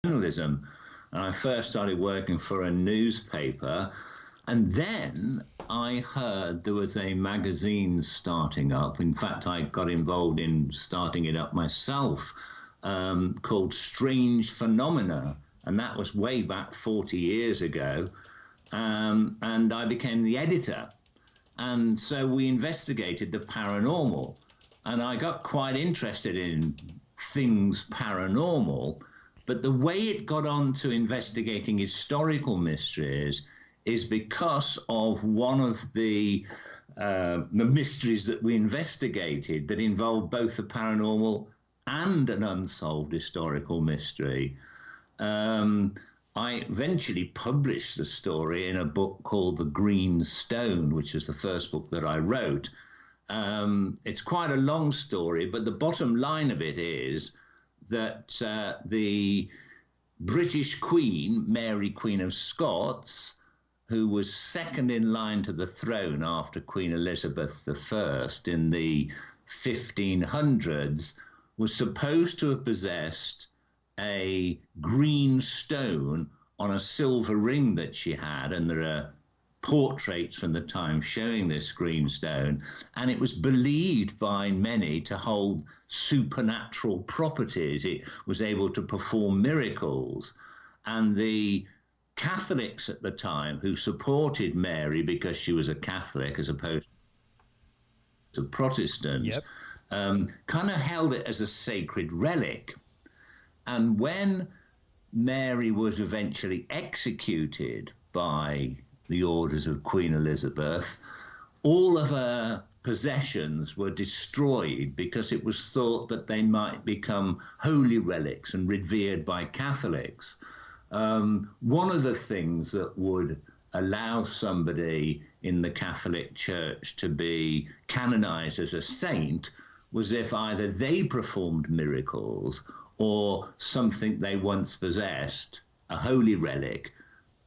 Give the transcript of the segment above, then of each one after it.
journalism. And I first started working for a newspaper, and then I heard there was a magazine starting up. In fact, I got involved in starting it up myself, called Strange Phenomena, and that was way back 40 years ago. And I became the editor. And so we investigated the paranormal, and I got quite interested in things paranormal. But the way it got on to investigating historical mysteries is because of one of the mysteries that we investigated that involved both the paranormal and an unsolved historical mystery. I eventually published the story in a book called The Green Stone, which is the first book that I wrote. It's quite a long story, but the bottom line of it is that the British Queen, Mary, Queen of Scots, who was second in line to the throne after Queen Elizabeth I in the 1500s, was supposed to have possessed a green stone on a silver ring that she had, and there are portraits from the time showing this green stone, and it was believed by many to hold supernatural properties. It was able to perform miracles, and the Catholics at the time, who supported Mary because she was a Catholic as opposed to Protestants, yep, kind of held it as a sacred relic. And when Mary was eventually executed by the orders of Queen Elizabeth, all of her possessions were destroyed because it was thought that they might become holy relics and revered by Catholics. One of the things that would allow somebody in the Catholic Church to be canonized as a saint was if either they performed miracles or something they once possessed, a holy relic,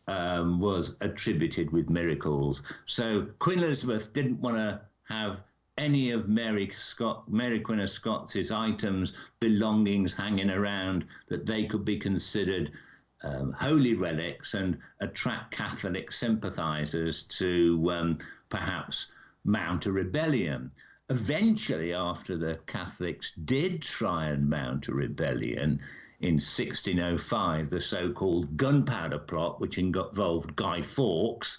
was attributed with miracles. So Queen Elizabeth didn't want to have any of Mary Queen of Scots' items, belongings hanging around that they could be considered holy relics and attract Catholic sympathizers to perhaps mount a rebellion. Eventually, after the Catholics did try and mount a rebellion in 1605, the so-called Gunpowder Plot, which involved Guy Fawkes,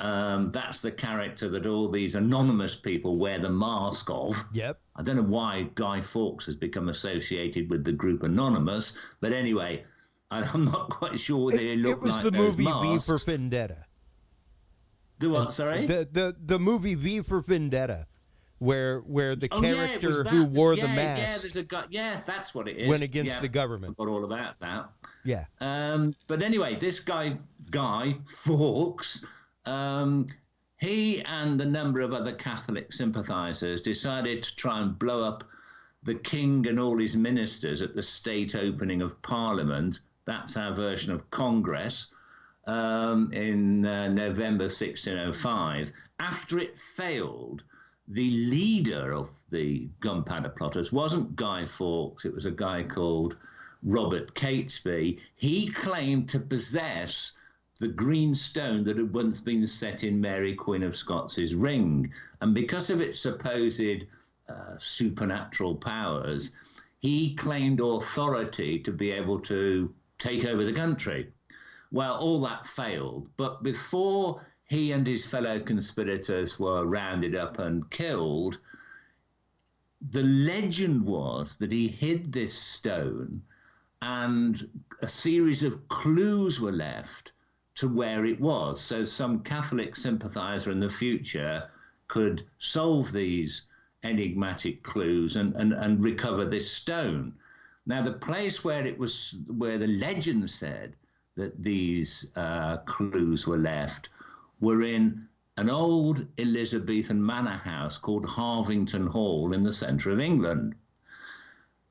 that's the character that all these anonymous people wear the mask of. Yep. I don't know why Guy Fawkes has become associated with the group Anonymous, but anyway, I'm not quite sure they look like those masks. It was the movie V for Vendetta. The what, sorry? The movie V for Vendetta, where the character who wore the mask, there's a guy, that's what it is, went against the government. I forgot all about that. Yeah. But anyway, this Guy Fawkes, he and a number of other Catholic sympathizers decided to try and blow up the king and all his ministers at the state opening of Parliament. That's our version of Congress, in November 1605. After it failed, the leader of the Gunpowder Plotters wasn't Guy Fawkes, it was a guy called Robert Catesby. He claimed to possess the green stone that had once been set in Mary, Queen of Scots' ring. And because of its supposed supernatural powers, he claimed authority to be able to take over the country. Well, all that failed. But before he and his fellow conspirators were rounded up and killed, the legend was that he hid this stone and a series of clues were left to where it was. So some Catholic sympathizer in the future could solve these enigmatic clues and recover this stone. Now, the place where the legend said that these clues were left were in an old Elizabethan manor house called Harvington Hall in the centre of England.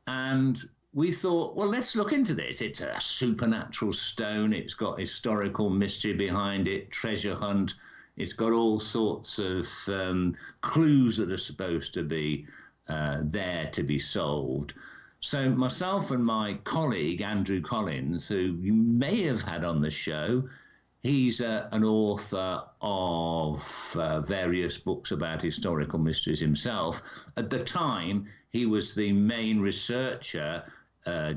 And we thought, well, let's look into this. It's a supernatural stone. It's got historical mystery behind it, treasure hunt. It's got all sorts of clues that are supposed to be there to be solved. So myself and my colleague, Andrew Collins, who you may have had on the show, he's an author of various books about historical mysteries himself. At the time, he was the main researcher,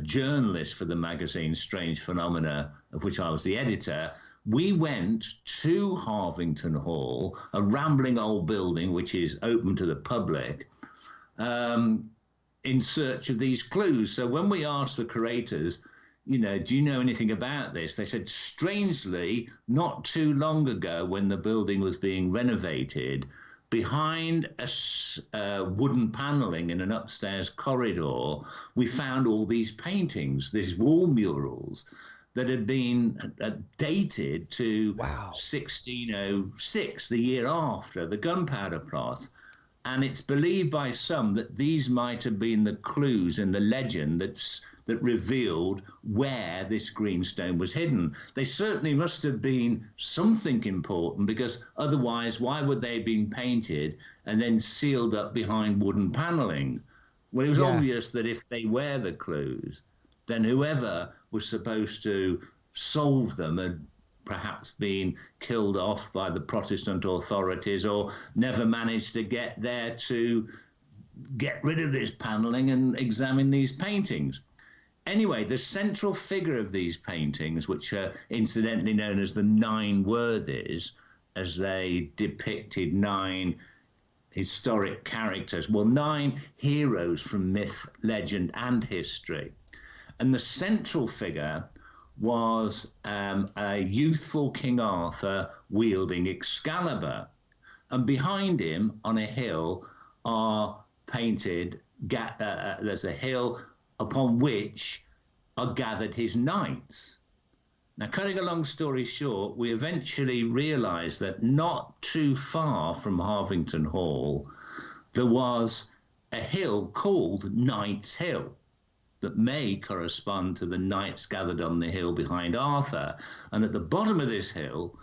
journalist for the magazine Strange Phenomena, of which I was the editor. We went to Harvington Hall, a rambling old building which is open to the public, in search of these clues. So when we asked the curators, do you know anything about this? They said, strangely, not too long ago when the building was being renovated, behind a wooden paneling in an upstairs corridor, we found all these paintings, these wall murals that had been dated to 1606, the year after the gunpowder plot. And it's believed by some that these might have been the clues in the legend that revealed where this greenstone was hidden. They certainly must have been something important, because otherwise, why would they have been painted and then sealed up behind wooden paneling? Well, it was obvious that if they were the clues, then whoever was supposed to solve them had perhaps been killed off by the Protestant authorities, or never managed to get there to get rid of this paneling and examine these paintings. Anyway, the central figure of these paintings, which are incidentally known as the Nine Worthies, as they depicted 9 historic characters, 9 heroes from myth, legend, and history. And the central figure was a youthful King Arthur wielding Excalibur. And behind him on a hill are painted, there's a hill upon which are gathered his knights. Now, cutting a long story short, we eventually realized that not too far from Harvington Hall, there was a hill called Knight's Hill that may correspond to the knights gathered on the hill behind Arthur. And at the bottom of this hill,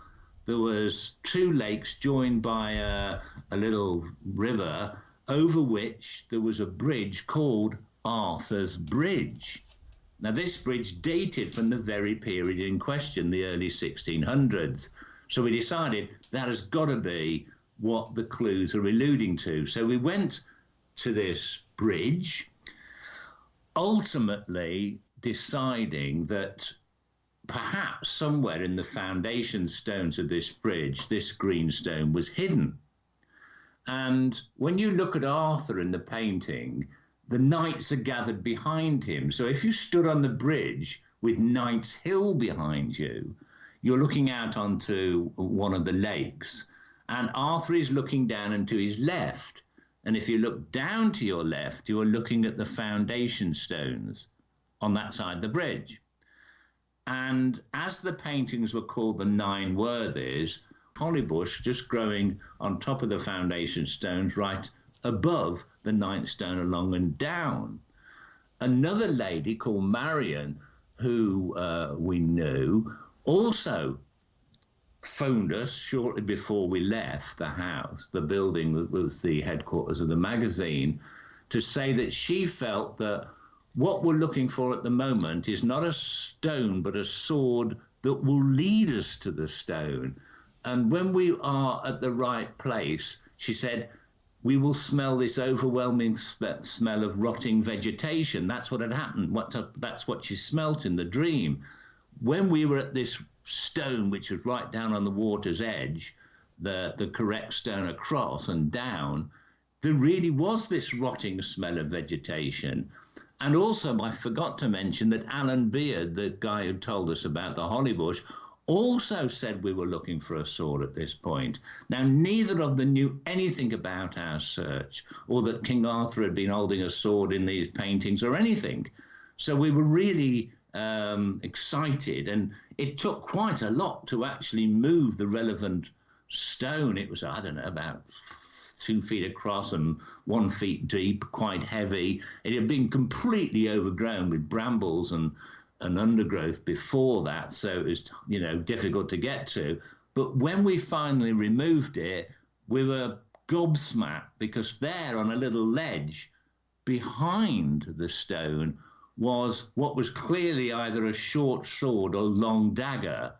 there was 2 lakes joined by a little river, over which there was a bridge called Arthur's Bridge. Now, this bridge dated from the very period in question, the early 1600s. So we decided that has got to be what the clues are alluding to. So we went to this bridge, ultimately deciding that perhaps somewhere in the foundation stones of this bridge, this greenstone was hidden. And when you look at Arthur in the painting, the knights are gathered behind him. So if you stood on the bridge with Knight's Hill behind you, you're looking out onto one of the lakes, and Arthur is looking down and to his left. And if you look down to your left, you are looking at the foundation stones on that side of the bridge. And as the paintings were called the Nine Worthies, holly bush just growing on top of the foundation stones right above the 9th stone along and down. Another lady called Marion, who we knew, also phoned us shortly before we left the house, the building that was the headquarters of the magazine, to say that she felt that what we're looking for at the moment is not a stone, but a sword that will lead us to the stone. And when we are at the right place, she said, we will smell this overwhelming smell of rotting vegetation. That's what had happened. That's what she smelt in the dream. When we were at this stone, which was right down on the water's edge, the correct stone across and down, there really was this rotting smell of vegetation. And also, I forgot to mention that Alan Beard, the guy who told us about the holly bush, also said we were looking for a sword at this point. Now, neither of them knew anything about our search, or that King Arthur had been holding a sword in these paintings or anything. So we were really excited, and it took quite a lot to actually move the relevant stone. It was, I don't know, about 2 feet across and 1 foot deep, quite heavy. It had been completely overgrown with brambles and undergrowth before that, so it was, difficult to get to. But when we finally removed it, we were gobsmacked, because there on a little ledge behind the stone was what was clearly either a short sword or long dagger,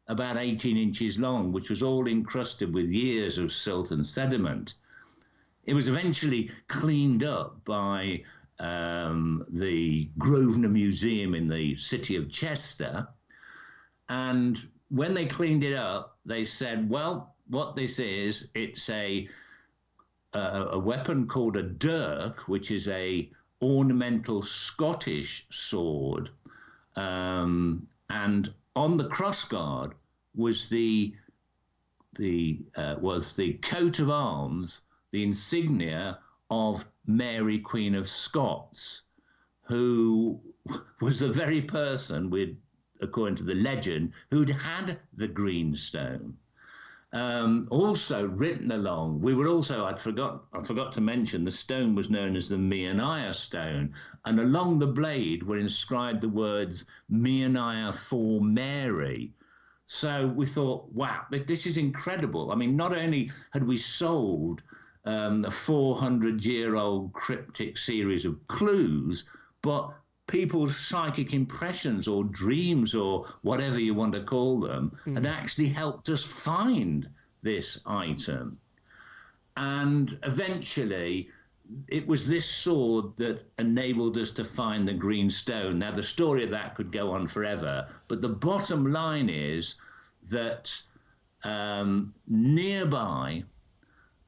about 18 inches long, which was all encrusted with years of silt and sediment. It was eventually cleaned up by the Grosvenor Museum in the city of Chester. And when they cleaned it up, they said, well, what this is, it's a weapon called a dirk, which is a ornamental Scottish sword. And on the crossguard was the coat of arms, the insignia of Mary, Queen of Scots, who was the very person, according to the legend, who'd had the green stone. Also written along, I forgot to mention, the stone was known as the Meaniah stone, and along the blade were inscribed the words Meaniah for Mary. So we thought, wow, this is incredible. I mean, not only had we solved a 400-year-old cryptic series of clues, but people's psychic impressions or dreams or whatever you want to call them had actually helped us find this item. And eventually, it was this sword that enabled us to find the green stone. Now, the story of that could go on forever, but the bottom line is that nearby,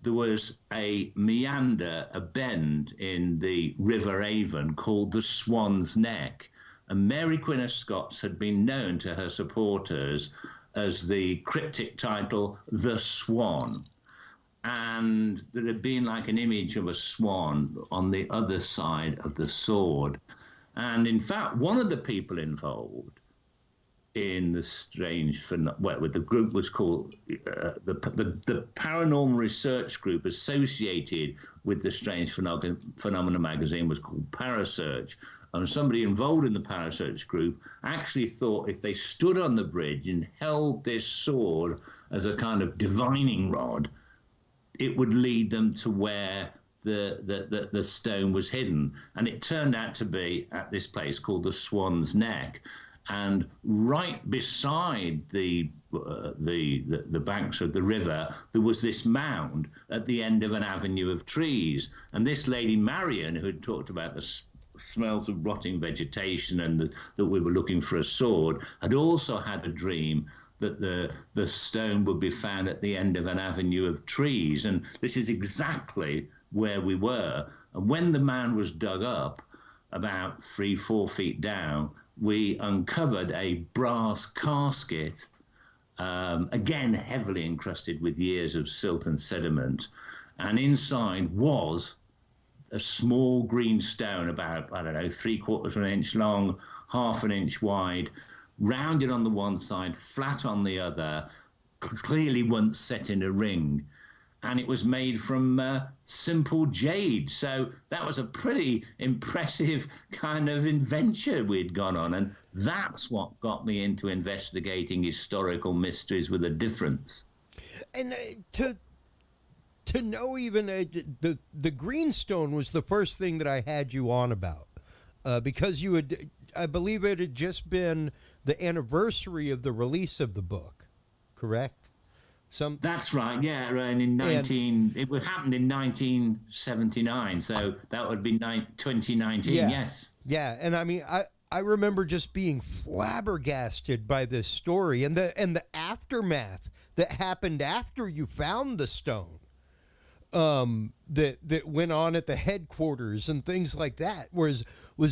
there was a meander, a bend in the River Avon called the Swan's Neck. And Mary Queen of Scots had been known to her supporters as the cryptic title, The Swan. And there had been like an image of a swan on the other side of the sword. And in fact, one of the people involved in the strange phenomenon, the group was called the Paranormal Research Group associated with the Strange Phenomena magazine was called Parasearch, and somebody involved in the Parasearch group actually thought if they stood on the bridge and held this sword as a kind of divining rod, it would lead them to where the stone was hidden. And it turned out to be at this place called the Swan's Neck. And right beside the banks of the river, there was this mound at the end of an avenue of trees. And this lady Marion, who had talked about the smells of rotting vegetation and that we were looking for a sword, had also had a dream that the stone would be found at the end of an avenue of trees. And this is exactly where we were. And when the mound was dug up, about 3-4 feet down, we uncovered a brass casket, again heavily encrusted with years of silt and sediment. And inside was a small green stone, about, 3/4 of an inch long, 1/2 an inch wide, rounded on the one side, flat on the other, clearly once set in a ring. And it was made from simple jade. So that was a pretty impressive kind of adventure we'd gone on. And that's what got me into investigating historical mysteries with a difference. And to know even the greenstone was the first thing that I had you on about, because you had, I believe it had just been the anniversary of the release of the book, correct? That's right, yeah. And it would happen in 1979, so that would be 2019. Yeah, yes. Yeah, and I mean, I remember just being flabbergasted by this story and the aftermath that happened after you found the stone. That went on at the headquarters and things like that was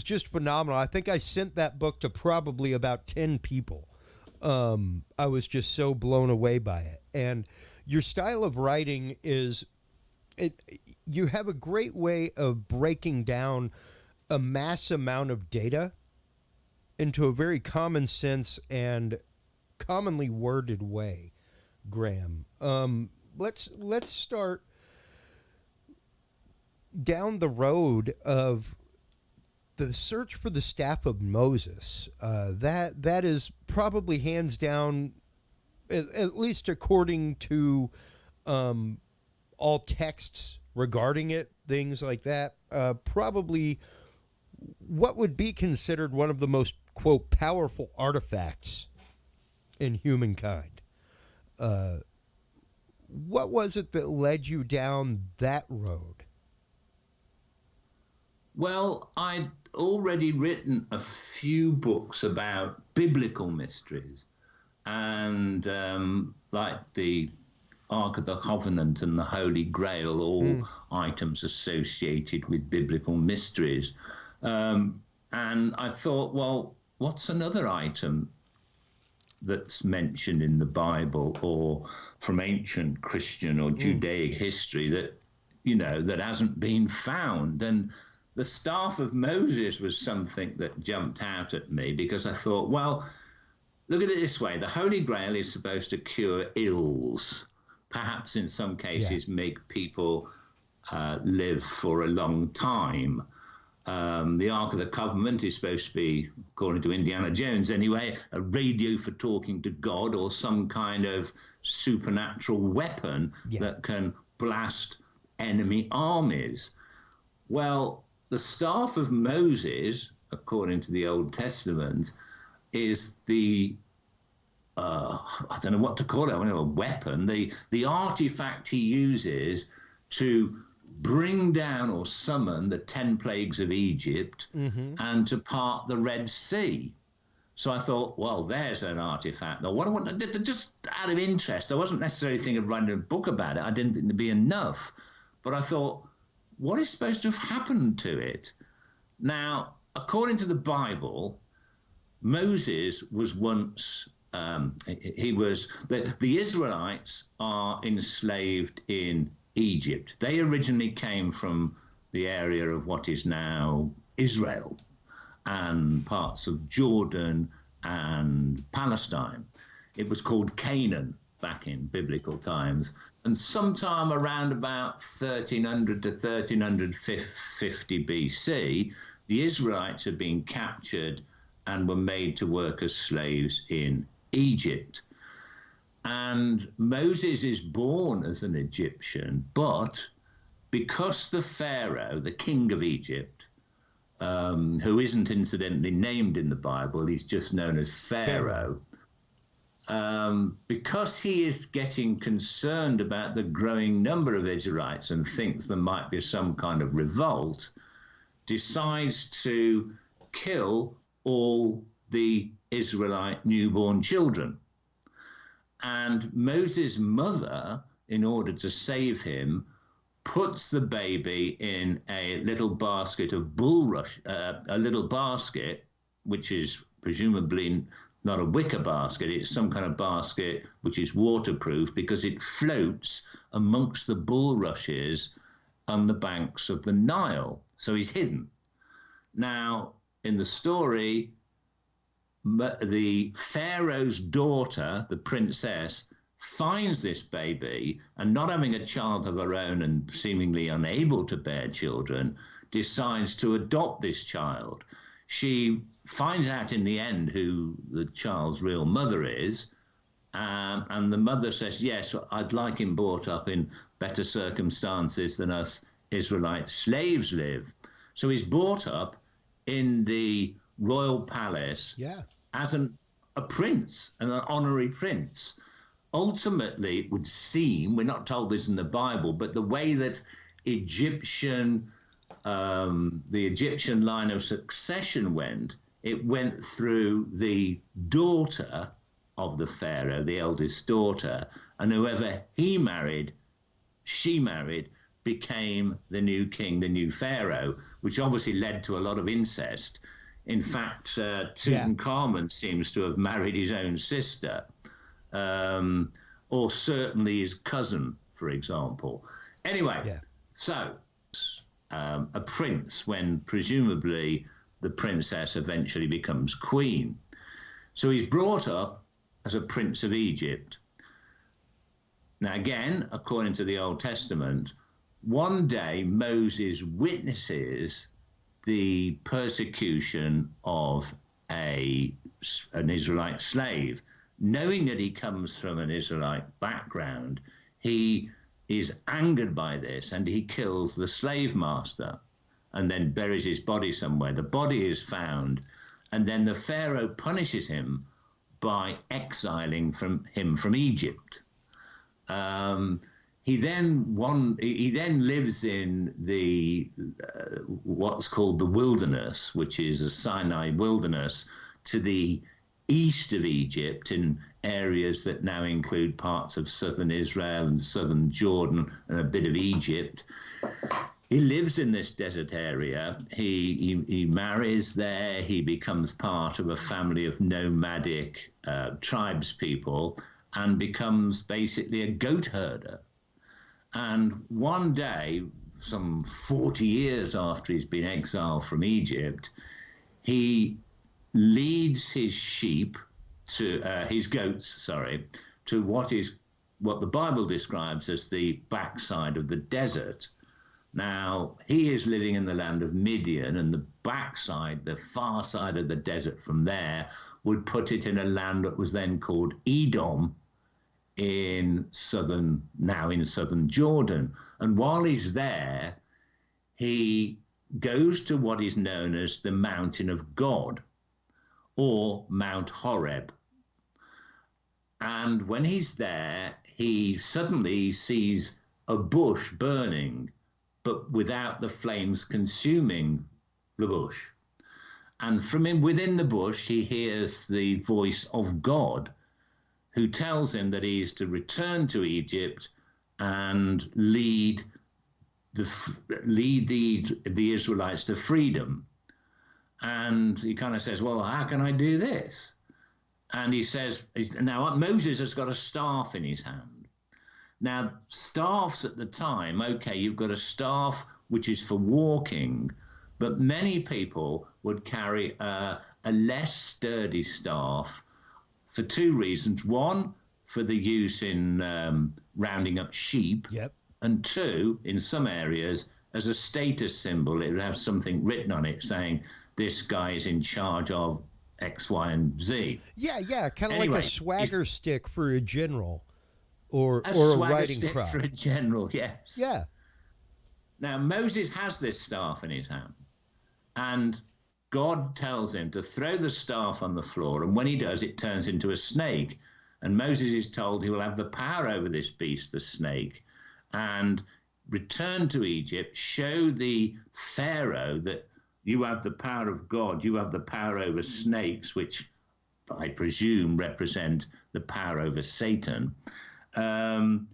just phenomenal. I think I sent that book to probably about 10 people. I was just so blown away by it. And your style of writing you have a great way of breaking down a mass amount of data into a very common sense and commonly worded way, Graham. Let's start down the road of the search for the staff of Moses. That is probably hands down, at least according to all texts regarding it, things like that. Probably what would be considered one of the most, quote, powerful artifacts in humankind. What was it that led you down that road? Well, I'd already written a few books about biblical mysteries, and like the Ark of the Covenant and the Holy Grail, all items associated with biblical mysteries. And I thought, well, what's another item that's mentioned in the Bible or from ancient Christian or Judaic history that, that hasn't been found? And the staff of Moses was something that jumped out at me, because I thought, well, look at it this way. The Holy Grail is supposed to cure ills, perhaps in some cases make people live for a long time. The Ark of the Covenant is supposed to be, according to Indiana Jones anyway, a radio for talking to God, or some kind of supernatural weapon that can blast enemy armies. Well, the staff of Moses, according to the Old Testament, is the I don't know what to call it, a weapon, the artifact he uses to bring down or summon the 10 plagues of Egypt and to part the Red Sea. So I thought, well, there's an artifact. Now, what I want, just out of interest, I wasn't necessarily thinking of writing a book about it. I didn't think there'd be enough. But I thought, what is supposed to have happened to it? Now, according to the Bible, Moses was once, the Israelites are enslaved in Egypt. They originally came from the area of what is now Israel and parts of Jordan and Palestine. It was called Canaan back in biblical times. And sometime around about 1300 to 1350 BC, the Israelites had been captured and were made to work as slaves in Egypt. And Moses is born as an Egyptian, but because the Pharaoh, the king of Egypt, who isn't incidentally named in the Bible, he's just known as Pharaoh. Because he is getting concerned about the growing number of Israelites and thinks there might be some kind of revolt, decides to kill all the Israelite newborn children. And Moses' mother, in order to save him, puts the baby in a little basket of bulrush, a little basket, which is presumably not a wicker basket, it's some kind of basket which is waterproof because it floats amongst the bulrushes on the banks of the Nile. So he's hidden. Now, in the story, the Pharaoh's daughter, the princess, finds this baby, and not having a child of her own and seemingly unable to bear children, decides to adopt this child. She finds out in the end who the child's real mother is, and the mother says, yes, I'd like him brought up in better circumstances than us Israelite slaves live. So he's brought up in the royal palace as a prince, an honorary prince. Ultimately, it would seem, we're not told this in the Bible, but the way that the Egyptian line of succession went, it went through the daughter of the Pharaoh, the eldest daughter, and whoever she married, became the new king, the new Pharaoh, which obviously led to a lot of incest. In fact, Tutankhamun seems to have married his own sister, or certainly his cousin, for example. Anyway, so a prince when presumably the princess eventually becomes queen. So he's brought up as a prince of Egypt. Now, again, according to the Old Testament, one day Moses witnesses the persecution of an Israelite slave. Knowing that he comes from an Israelite background, he is angered by this, and he kills the slave master and then buries his body somewhere. The body is found, and then the Pharaoh punishes him by exiling him from Egypt. He then lives in the what's called the wilderness, which is a Sinai wilderness to the east of Egypt, in areas that now include parts of southern Israel and southern Jordan and a bit of Egypt. He lives in this desert area. He marries there. He becomes part of a family of nomadic tribes people and becomes basically a goat herder. And one day, some 40 years after he's been exiled from Egypt, he leads his sheep to his goats, to what the Bible describes as the backside of the desert. Now, he is living in the land of Midian, and the backside, the far side of the desert from there, would put it in a land that was then called Edom in southern Jordan. And while he's there, he goes to what is known as the Mountain of God, or Mount Horeb. And when he's there, he suddenly sees a bush burning, but without the flames consuming the bush. And from within the bush, he hears the voice of God, who tells him that he is to return to Egypt and lead the Israelites to freedom. And he kind of says, well, how can I do this? And he says, now Moses has got a staff in his hand. Now, staffs at the time, okay, you've got a staff which is for walking, but many people would carry a less sturdy staff for two reasons. One, for the use in rounding up sheep. Yep. And two, in some areas, as a status symbol, it would have something written on it saying, this guy is in charge of X, Y, and Z. Yeah, kind of like a swagger stick for a general, or a swagger riding stick crop. for a general, yes. Yeah. Now, Moses has this staff in his hand, and God tells him to throw the staff on the floor, and when he does, it turns into a snake. And Moses is told he will have the power over this beast, the snake, and return to Egypt, show the Pharaoh that you have the power of God, you have the power over snakes, which I presume represent the power over Satan, and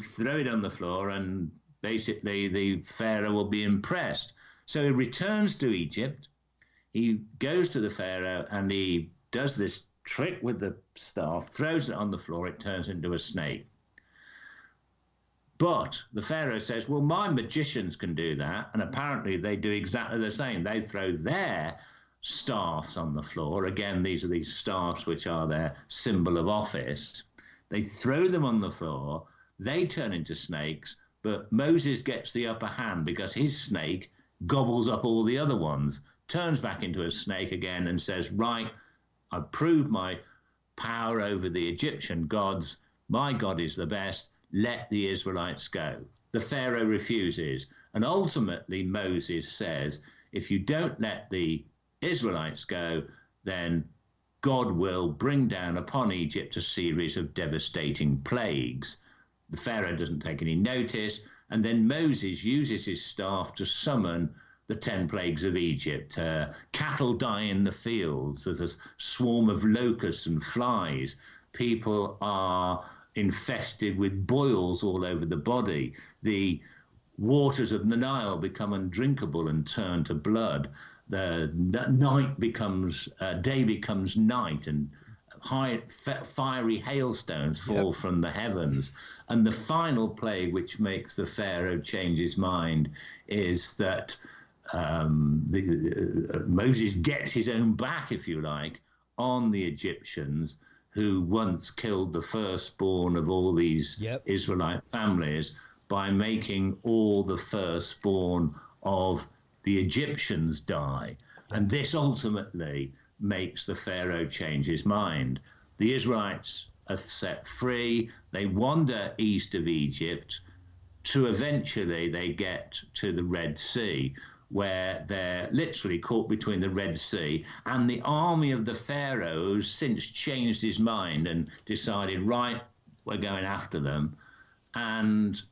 throw it on the floor, and basically the Pharaoh will be impressed. So he returns to Egypt, he goes to the Pharaoh, and he does this trick with the staff, throws it on the floor, it turns into a snake. But the Pharaoh says, well, my magicians can do that. And apparently they do exactly the same. They throw their staffs on the floor. Again, these are these staffs which are their symbol of office. They throw them on the floor. They turn into snakes. But Moses gets the upper hand because his snake gobbles up all the other ones, turns back into a snake again and says, right, I've proved my power over the Egyptian gods. My God is the best. Let the Israelites go. The Pharaoh refuses. And ultimately, Moses says, if you don't let the Israelites go, then God will bring down upon Egypt a series of devastating plagues. The Pharaoh doesn't take any notice. And then Moses uses his staff to summon the 10 plagues of Egypt. Cattle die in the fields. There's a swarm of locusts and flies. People are infested with boils all over the body. The waters of the Nile become undrinkable and turn to blood. The day becomes night, and fiery hailstones fall from the heavens. And the final plague, which makes the Pharaoh change his mind, is that Moses gets his own back, if you like, on the Egyptians, who once killed the firstborn of all these Israelite families by making all the firstborn of the Egyptians die. And this ultimately makes the Pharaoh change his mind. The Israelites are set free. They wander east of Egypt. to eventually they get to the Red Sea, where they're literally caught between the Red Sea, and the army of the Pharaoh has since changed his mind and decided, right, we're going after them. And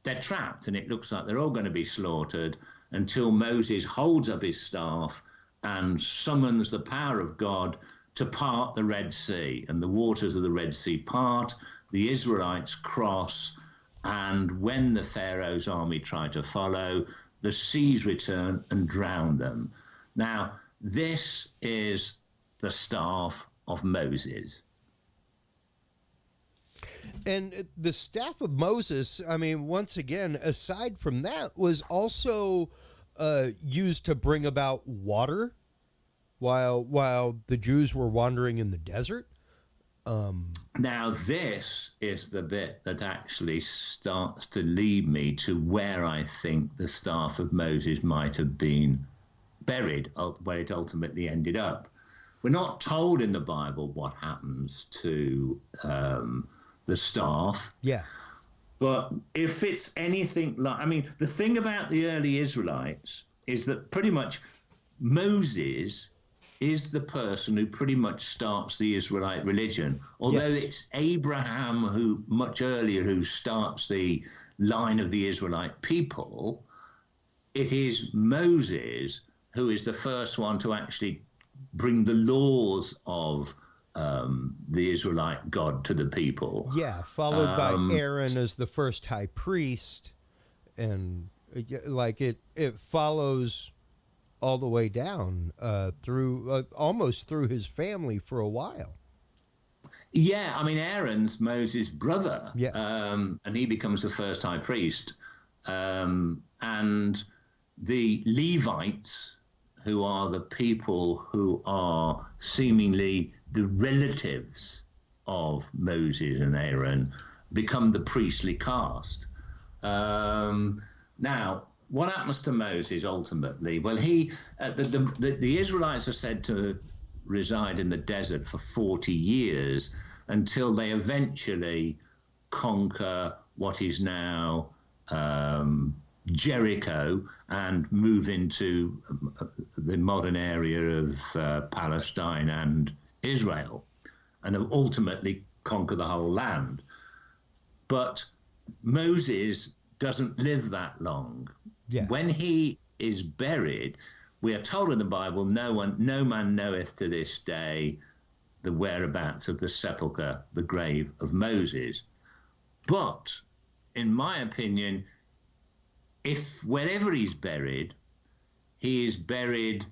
they're trapped, and it looks like they're all going to be slaughtered until Moses holds up his staff and summons the power of God to part the Red Sea. And the waters of the Red Sea part, the Israelites cross, and when the Pharaoh's army try to follow, the seas return and drown them. Now, this is the staff of Moses. And the staff of Moses, I mean, once again, aside from that, was also used to bring about water while the Jews were wandering in the desert. Now, this is the bit that actually starts to lead me to where I think the staff of Moses might have been buried, where it ultimately ended up. We're not told in the Bible what happens to the staff. Yeah. But if it's anything like, I mean, the thing about the early Israelites is that pretty much Moses is the person who pretty much starts the Israelite religion. Although Yes. it's Abraham who much earlier who starts the line of the Israelite people, it is Moses who is the first one to actually bring the laws of the Israelite God to the people. Yeah, followed by Aaron as the first high priest, and like it follows all the way down through almost through his family for a while. Yeah, I mean, Aaron's Moses' brother, Yeah. And he becomes the first high priest. And the Levites, who are the people who are seemingly the relatives of Moses and Aaron, become the priestly caste. Now, what happens to Moses ultimately? Well, the Israelites are said to reside in the desert for 40 years until they eventually conquer what is now Jericho and move into the modern area of Palestine and Israel, and ultimately conquer the whole land. But Moses doesn't live that long. Yeah. When he is buried, we are told in the Bible, no man knoweth to this day the whereabouts of the sepulchre, the grave of Moses. But in my opinion, if wherever he's buried, he is buried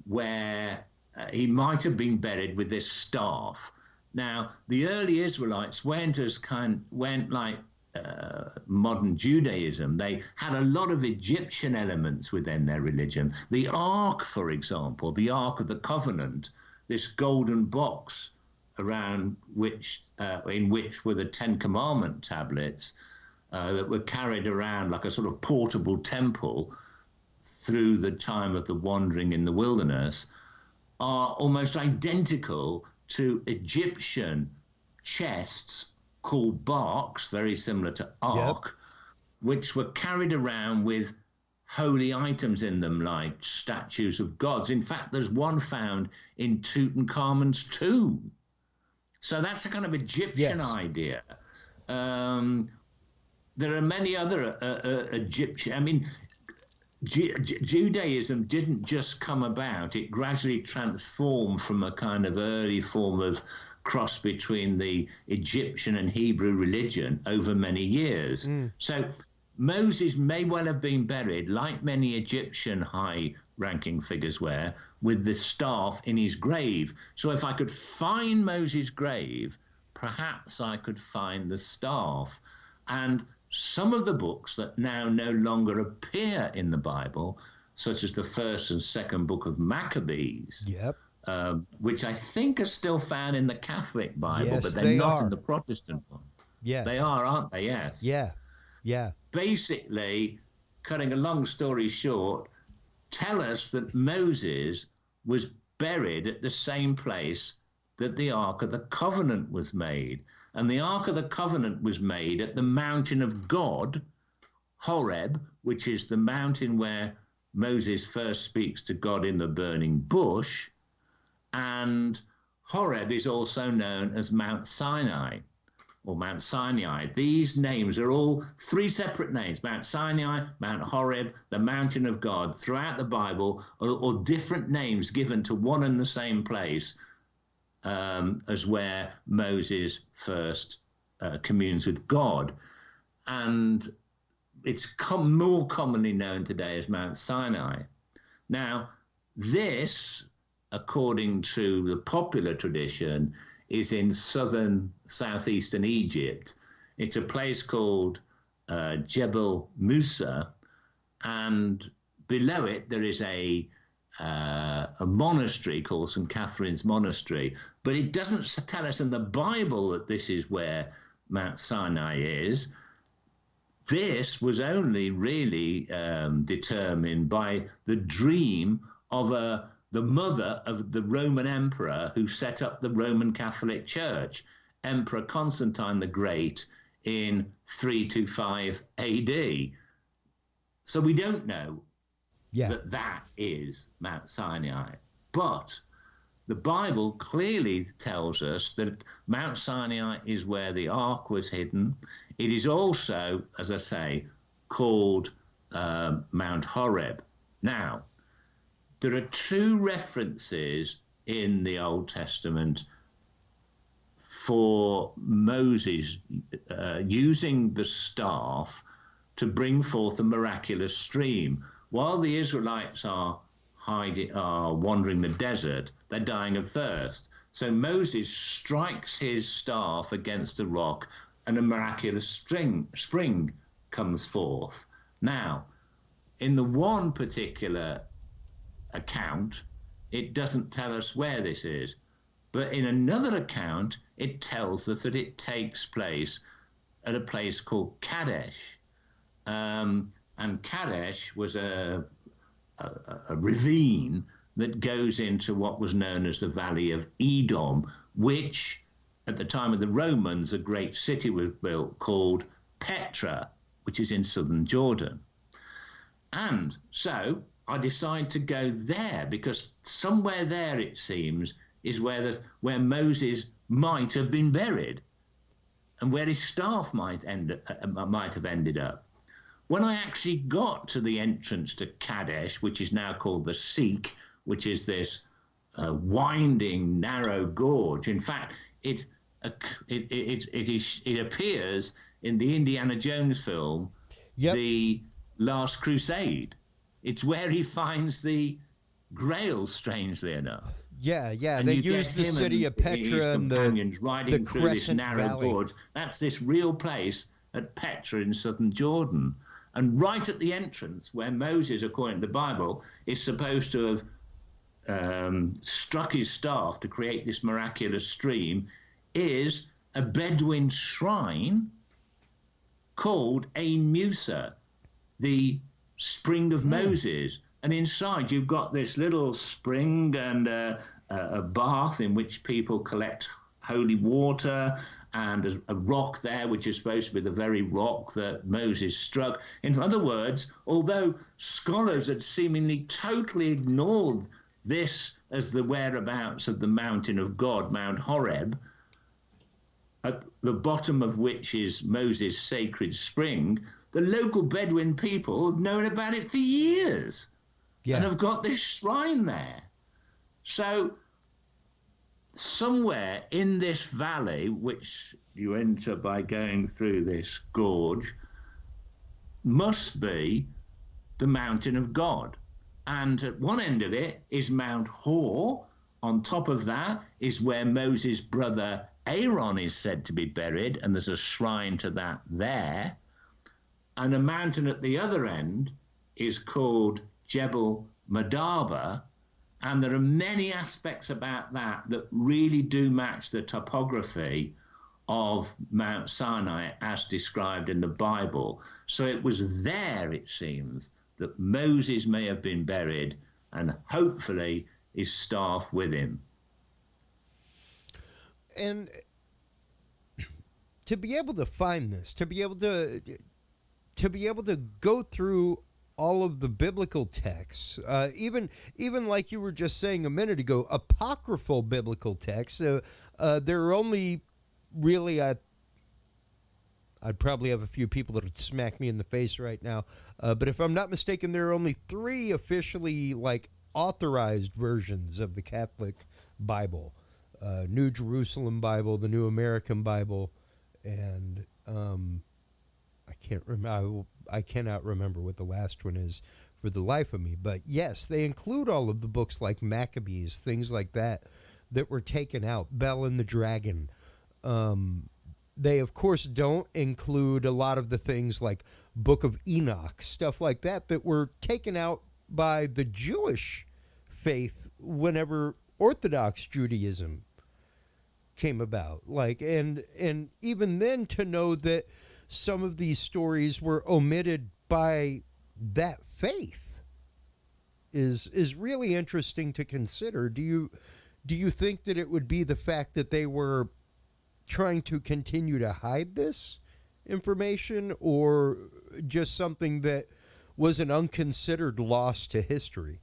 where he might have been buried with this staff. Now, the early Israelites went like modern Judaism. They had a lot of Egyptian elements within their religion. The Ark, for example, the Ark of the Covenant, this golden box around which, in which were the Ten Commandment tablets that were carried around like a sort of portable temple through the time of the wandering in the wilderness, are almost identical to Egyptian chests called barks, very similar to Ark, which were carried around with holy items in them, like statues of gods. In fact, there's one found in Tutankhamun's tomb. So that's a kind of Egyptian idea. There are many other Egyptian, I mean, Judaism didn't just come about, it gradually transformed from a kind of early form of cross between the Egyptian and Hebrew religion over many years. So Moses may well have been buried, like many Egyptian high-ranking figures were, with the staff in his grave. So if I could find Moses' grave, perhaps I could find the staff. And some of the books that now no longer appear in the Bible, such as the first and second book of Maccabees, which I think are still found in the Catholic Bible, but they're not in the Protestant one. Yeah, they are, aren't they? Yes. Yeah. Basically, cutting a long story short, tell us that Moses was buried at the same place that the Ark of the Covenant was made. And the Ark of the Covenant was made at the mountain of God, Horeb, which is the mountain where Moses first speaks to God in the burning bush. And Horeb is also known as Mount Sinai or Mount Sinai. These names are all three separate names: Mount Sinai, Mount Horeb, the mountain of God. Throughout the Bible or different names given to one and the same place as where Moses first communes with God. And it's more commonly known today as Mount Sinai. Now, this, according to the popular tradition, is in southeastern Egypt. It's a place called Jebel Musa, and below it there is a monastery called St. Catherine's Monastery. But it doesn't tell us in the Bible that this is where Mount Sinai is. This was only really determined by the dream of the mother of the Roman emperor who set up the Roman Catholic Church, Emperor Constantine the Great, in 325 AD. So we don't know that is Mount Sinai. But the Bible clearly tells us that Mount Sinai is where the Ark was hidden. It is also, as I say, called Mount Horeb. Now, there are two references in the Old Testament for Moses using the staff to bring forth a miraculous stream. While the Israelites are wandering the desert, they're dying of thirst. So Moses strikes his staff against a rock and a miraculous spring comes forth. Now, in the one particular account, it doesn't tell us where this is. But in another account, it tells us that it takes place at a place called Kadesh. And Kadesh was a ravine that goes into what was known as the Valley of Edom, which at the time of the Romans, a great city was built called Petra, which is in southern Jordan. And so I decide to go there because somewhere there, it seems, is where Moses might have been buried and where his staff might have ended up. When I actually got to the entrance to Kadesh, which is now called the Seek, which is this winding, narrow gorge. In fact, it appears in the Indiana Jones film, The Last Crusade. It's where he finds the Grail, strangely enough. Yeah. And they use the city of Petra and companions riding the through this narrow Valley. gorge. That's this real place at Petra in southern Jordan. And right at the entrance, where Moses, according to the Bible, is supposed to have struck his staff to create this miraculous stream, is a Bedouin shrine called Ain Musa, the spring of Moses. And inside you've got this little spring and a bath in which people collect holy water, and a rock there which is supposed to be the very rock that Moses struck. In other words, although scholars had seemingly totally ignored this as the whereabouts of the mountain of God, Mount Horeb, at the bottom of which is Moses' sacred spring, the local Bedouin people have known about it for years and have got this shrine there. So somewhere in this valley, which you enter by going through this gorge, must be the mountain of God. And at one end of it is Mount Hor. On top of that is where Moses' brother Aaron is said to be buried, and there's a shrine to that there. And a mountain at the other end is called Jebel Madaba, and there are many aspects about that really do match the topography of Mount Sinai as described in the Bible. So it was there, it seems, that Moses may have been buried, and hopefully his staff with him. and to be able to find this, to be able to go through all of the biblical texts, even like you were just saying a minute ago, apocryphal biblical texts. There are only really, I'd probably have a few people that would smack me in the face right now, but if I'm not mistaken, there are only 3 officially like authorized versions of the Catholic Bible: New Jerusalem Bible, the New American Bible, and I can't remember. I cannot remember what the last one is for the life of me. But yes, they include all of the books like Maccabees, things like that were taken out. Bell and the Dragon. They of course don't include a lot of the things like Book of Enoch, stuff like that were taken out by the Jewish faith whenever Orthodox Judaism came about. Like, and even then, to know that some of these stories were omitted by that faith is really interesting to consider. Do you think that it would be the fact that they were trying to continue to hide this information, or just something that was an unconsidered loss to history?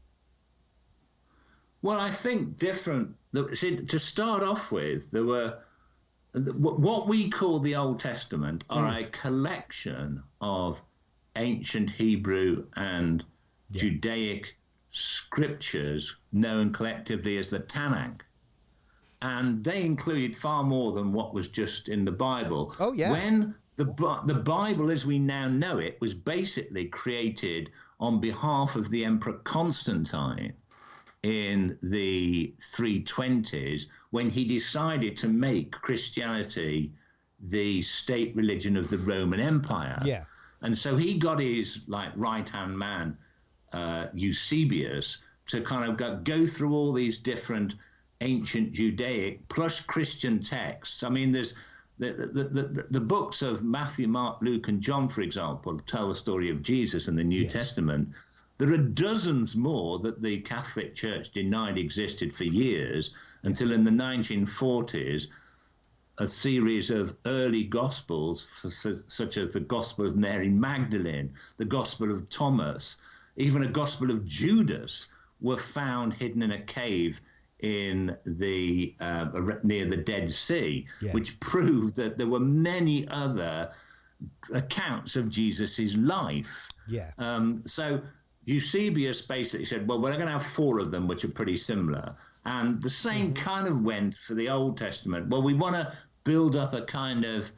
Well, I think to start off with, there were what we call the Old Testament are a collection of ancient Hebrew and Judaic scriptures known collectively as the Tanakh. And they included far more than what was just in the Bible. Oh, yeah. When the Bible, as we now know it, was basically created on behalf of the Emperor Constantine in the 320s, when he decided to make Christianity the state religion of the Roman Empire. Yeah. And so he got his right-hand man, Eusebius, to kind of go through all these different ancient Judaic plus Christian texts. I mean, there's the books of Matthew, Mark, Luke, and John, for example, tell the story of Jesus in the New Testament. There are dozens more that the Catholic Church denied existed for years, until in the 1940s, a series of early Gospels, such as the Gospel of Mary Magdalene, the Gospel of Thomas, even a Gospel of Judas, were found hidden in a cave in the near the Dead Sea, which proved that there were many other accounts of Jesus's life. So Eusebius basically said, well, we're going to have 4 of them, which are pretty similar. And the same kind of went for the Old Testament. Well, we want to build up a kind of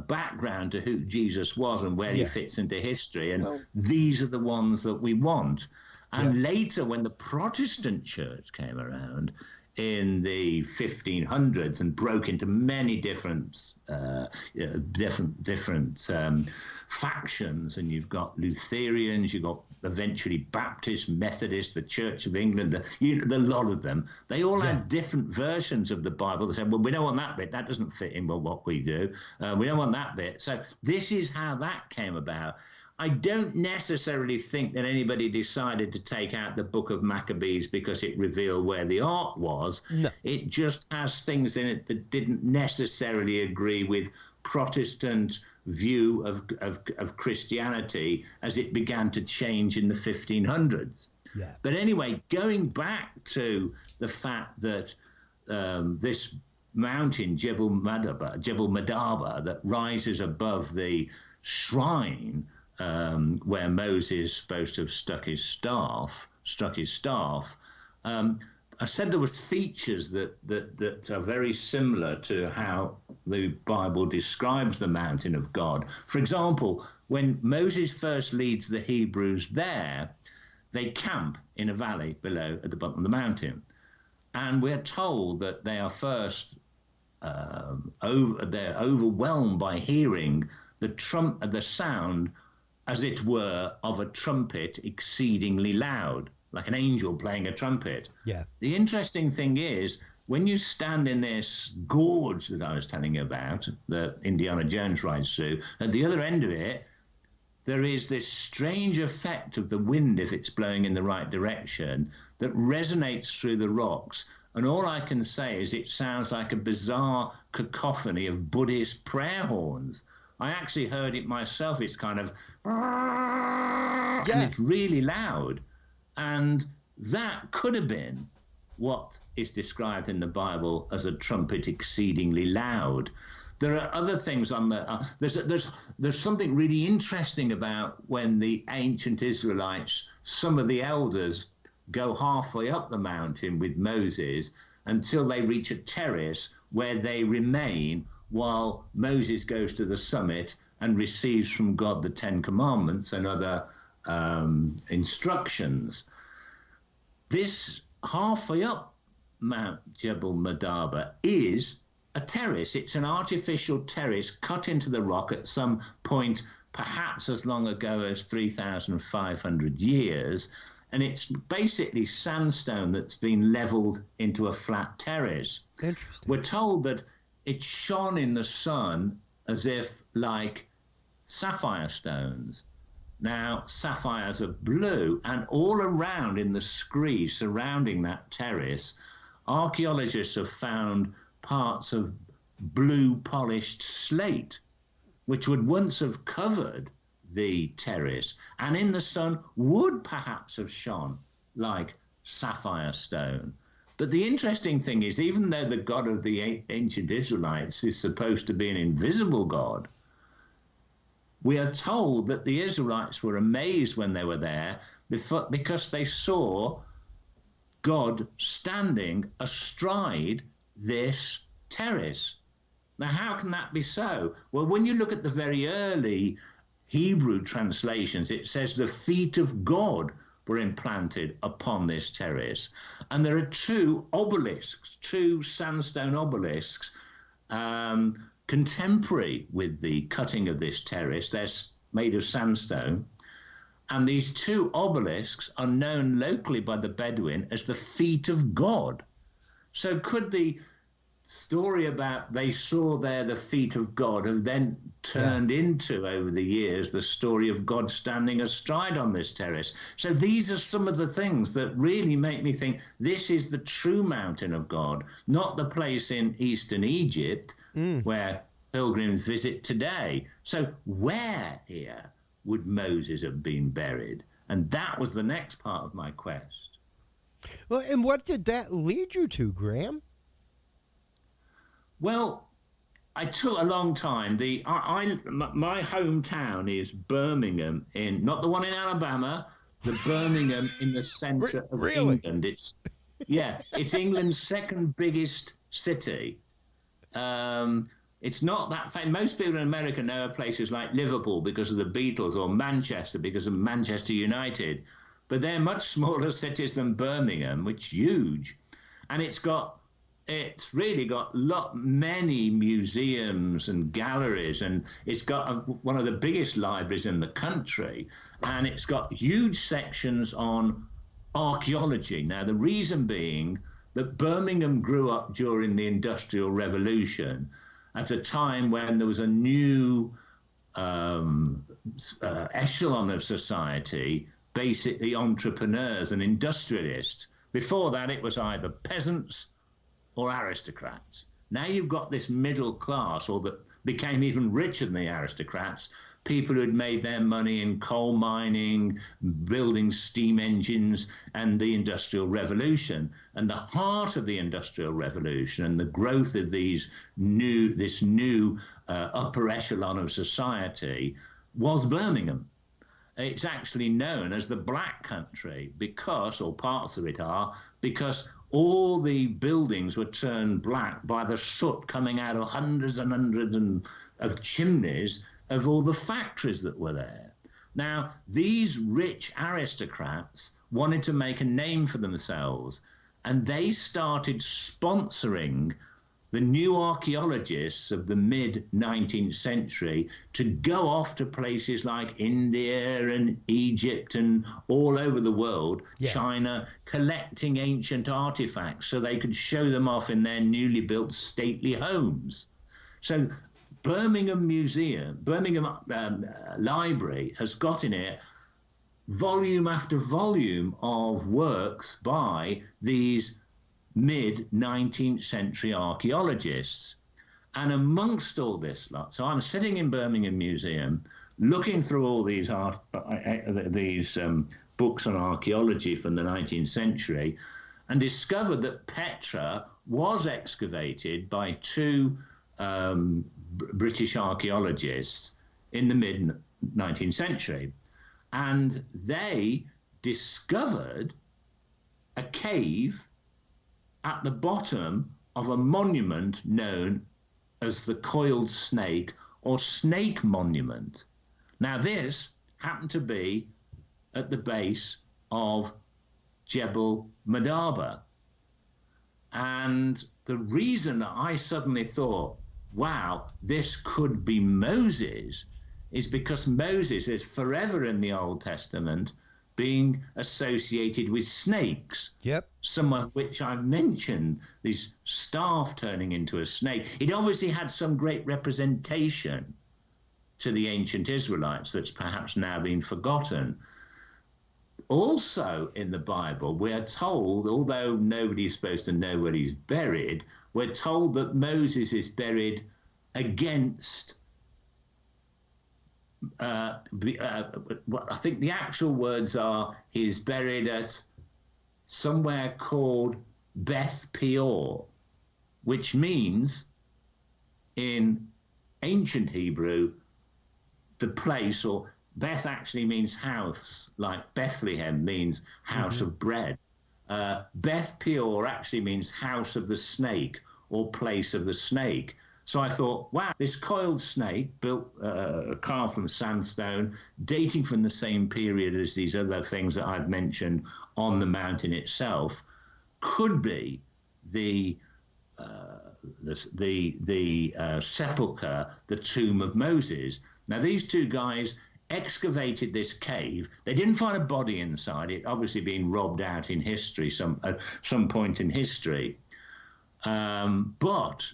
background to who Jesus was and where he fits into history. And these are the ones that we want. And later, when the Protestant church came around in the 1500s and broke into many different factions, and you've got Lutherans, you've got eventually Baptist, Methodist, the Church of England, the lot of them, they all had different versions of the Bible. They said, well, we don't want that bit. That doesn't fit in with what we do. We don't want that bit. So this is how that came about. I don't necessarily think that anybody decided to take out the Book of Maccabees because it revealed where the art was. No. It just has things in it that didn't necessarily agree with Protestant view of Christianity as it began to change in the 1500s. Yeah. But anyway, going back to the fact that this mountain, Jebel Madaba, that rises above the shrine where Moses supposed to have struck his staff. I said there was features that are very similar to how the Bible describes the mountain of God. For example, when Moses first leads the Hebrews there, they camp in a valley below at the bottom of the mountain. And we're told that they are first they're overwhelmed by hearing the sound, as it were, of a trumpet exceedingly loud, like an angel playing a trumpet. Yeah. The interesting thing is, when you stand in this gorge that I was telling you about, that Indiana Jones rides through, at the other end of it, there is this strange effect of the wind, if it's blowing in the right direction, that resonates through the rocks And all I can say is it sounds like a bizarre cacophony of Buddhist prayer horns. I actually heard it myself. It's kind of, and it's really loud. And that could have been what is described in the Bible as a trumpet exceedingly loud. There are other things on the, there's something really interesting about when the ancient Israelites, some of the elders go halfway up the mountain with Moses until they reach a terrace where they remain while Moses goes to the summit and receives from God the Ten Commandments and other instructions. This halfway up Mount Jebel Madaba is a terrace. It's an artificial terrace cut into the rock at some point, perhaps as long ago as 3,500 years. And it's basically sandstone that's been leveled into a flat terrace. Interesting. We're told that it shone in the sun as if like sapphire stones. Now, sapphires are blue, and all around in the scree surrounding that terrace, archaeologists have found parts of blue polished slate, which would once have covered the terrace, and in the sun would perhaps have shone like sapphire stone. But the interesting thing is, even though the God of the ancient Israelites is supposed to be an invisible God, we are told that the Israelites were amazed when they were there because they saw God standing astride this terrace. Now, how can that be so? Well, when you look at the very early Hebrew translations, it says the feet of God were implanted upon this terrace. And there are two obelisks, two sandstone obelisks, contemporary with the cutting of this terrace. They're made of sandstone. And these two obelisks are known locally by the Bedouin as the feet of God. So could the story about they saw there the feet of God have then turned into, over the years, the story of God standing astride on this terrace? So these are some of the things that really make me think this is the true mountain of God, not the place in eastern Egypt where pilgrims visit today. So where here would Moses have been buried? And that was the next part of my quest. Well, and what did that lead you to, Graham? Well, I took a long time. My hometown is Birmingham, not the one in Alabama, the Birmingham in the centre of England. It's England's second biggest city. It's not that famous. Most people in America know places like Liverpool because of the Beatles, or Manchester because of Manchester United, but they're much smaller cities than Birmingham, which is huge, and it's really got many museums and galleries, and it's got one of the biggest libraries in the country, and it's got huge sections on archaeology. Now, the reason being that Birmingham grew up during the Industrial Revolution at a time when there was a new echelon of society, basically entrepreneurs and industrialists. Before that, it was either peasants or aristocrats. Now you've got this middle class, or that became even richer than the aristocrats, people who had made their money in coal mining, building steam engines, and the Industrial Revolution. And the heart of the Industrial Revolution and the growth of this new upper echelon of society was Birmingham. It's actually known as the Black Country because, or parts of it are, because all the buildings were turned black by the soot coming out of hundreds and hundreds of chimneys of all the factories that were there. Now, these rich aristocrats wanted to make a name for themselves, and they started sponsoring the new archaeologists of the mid-19th century to go off to places like India and Egypt and all over the world, China, collecting ancient artifacts so they could show them off in their newly built stately homes. So Birmingham Library has got in it volume after volume of works by these mid-19th century archaeologists. And amongst all this lot, so I'm sitting in Birmingham Museum, looking through all these books on archaeology from the 19th century, and discovered that Petra was excavated by two British archaeologists in the mid-19th century. And they discovered a cave at the bottom of a monument known as the Coiled Snake or Snake Monument. Now, this happened to be at the base of Jebel Madaba. And the reason that I suddenly thought, wow, this could be Moses, is because Moses is forever in the Old Testament being associated with snakes. Yep. Some of which I've mentioned, this staff turning into a snake. It obviously had some great representation to the ancient Israelites that's perhaps now been forgotten. Also in the Bible, we're told, although nobody's supposed to know where he's buried, we're told that Moses is buried against I think the actual words are, he's buried at somewhere called Beth Peor, which means in ancient Hebrew, the place, or Beth actually means house, like Bethlehem means house of bread. Beth Peor actually means house of the snake or place of the snake. So I thought, wow, this coiled snake built, carved from sandstone, dating from the same period as these other things that I've mentioned on the mountain itself, could be the sepulcher, the tomb of Moses. Now, these two guys excavated this cave. They didn't find a body inside it, obviously being robbed out in history, at some point in history. But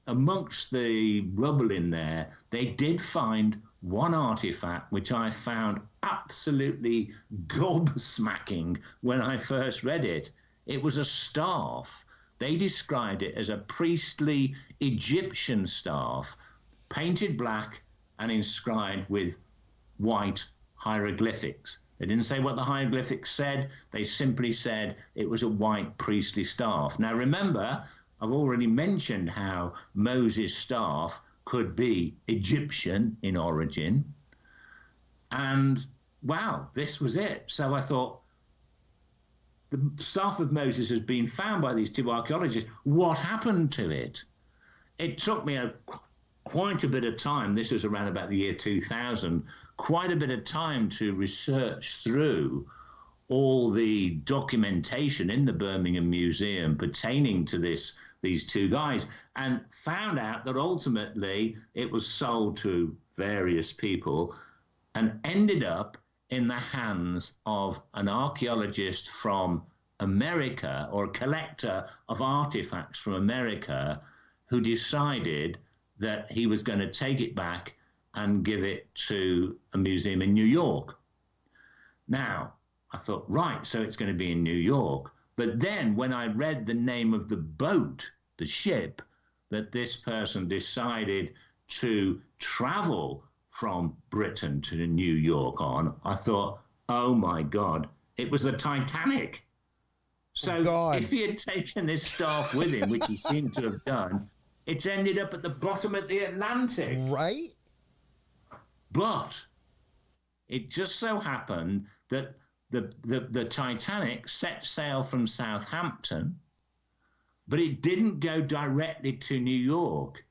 amongst the rubble in there, they did find one artifact which I found absolutely gobsmacking when I first read it. It was a staff. They described it as a priestly Egyptian staff, painted black and inscribed with white hieroglyphics. They didn't say what the hieroglyphics said. They simply said it was a white priestly staff. Now, remember, I've already mentioned how Moses' staff could be Egyptian in origin. And wow, this was it. So I thought, the staff of Moses has been found by these two archaeologists. What happened to it? It took me quite a bit of time. This is around about the year 2000, quite a bit of time to research through all the documentation in the Birmingham Museum pertaining to these two guys, and found out that ultimately it was sold to various people and ended up in the hands of an archaeologist from America, or a collector of artifacts from America, who decided that he was going to take it back and give it to a museum in New York. Now, I thought, right, so it's going to be in New York. But then when I read the name of the boat, the ship, that this person decided to travel from Britain to New York on, I thought, oh my God, it was the Titanic. So if he had taken this staff with him, which he seemed to have done, it's ended up at the bottom of the Atlantic. Right. But it just so happened that the Titanic set sail from Southampton, but it didn't go directly to New York.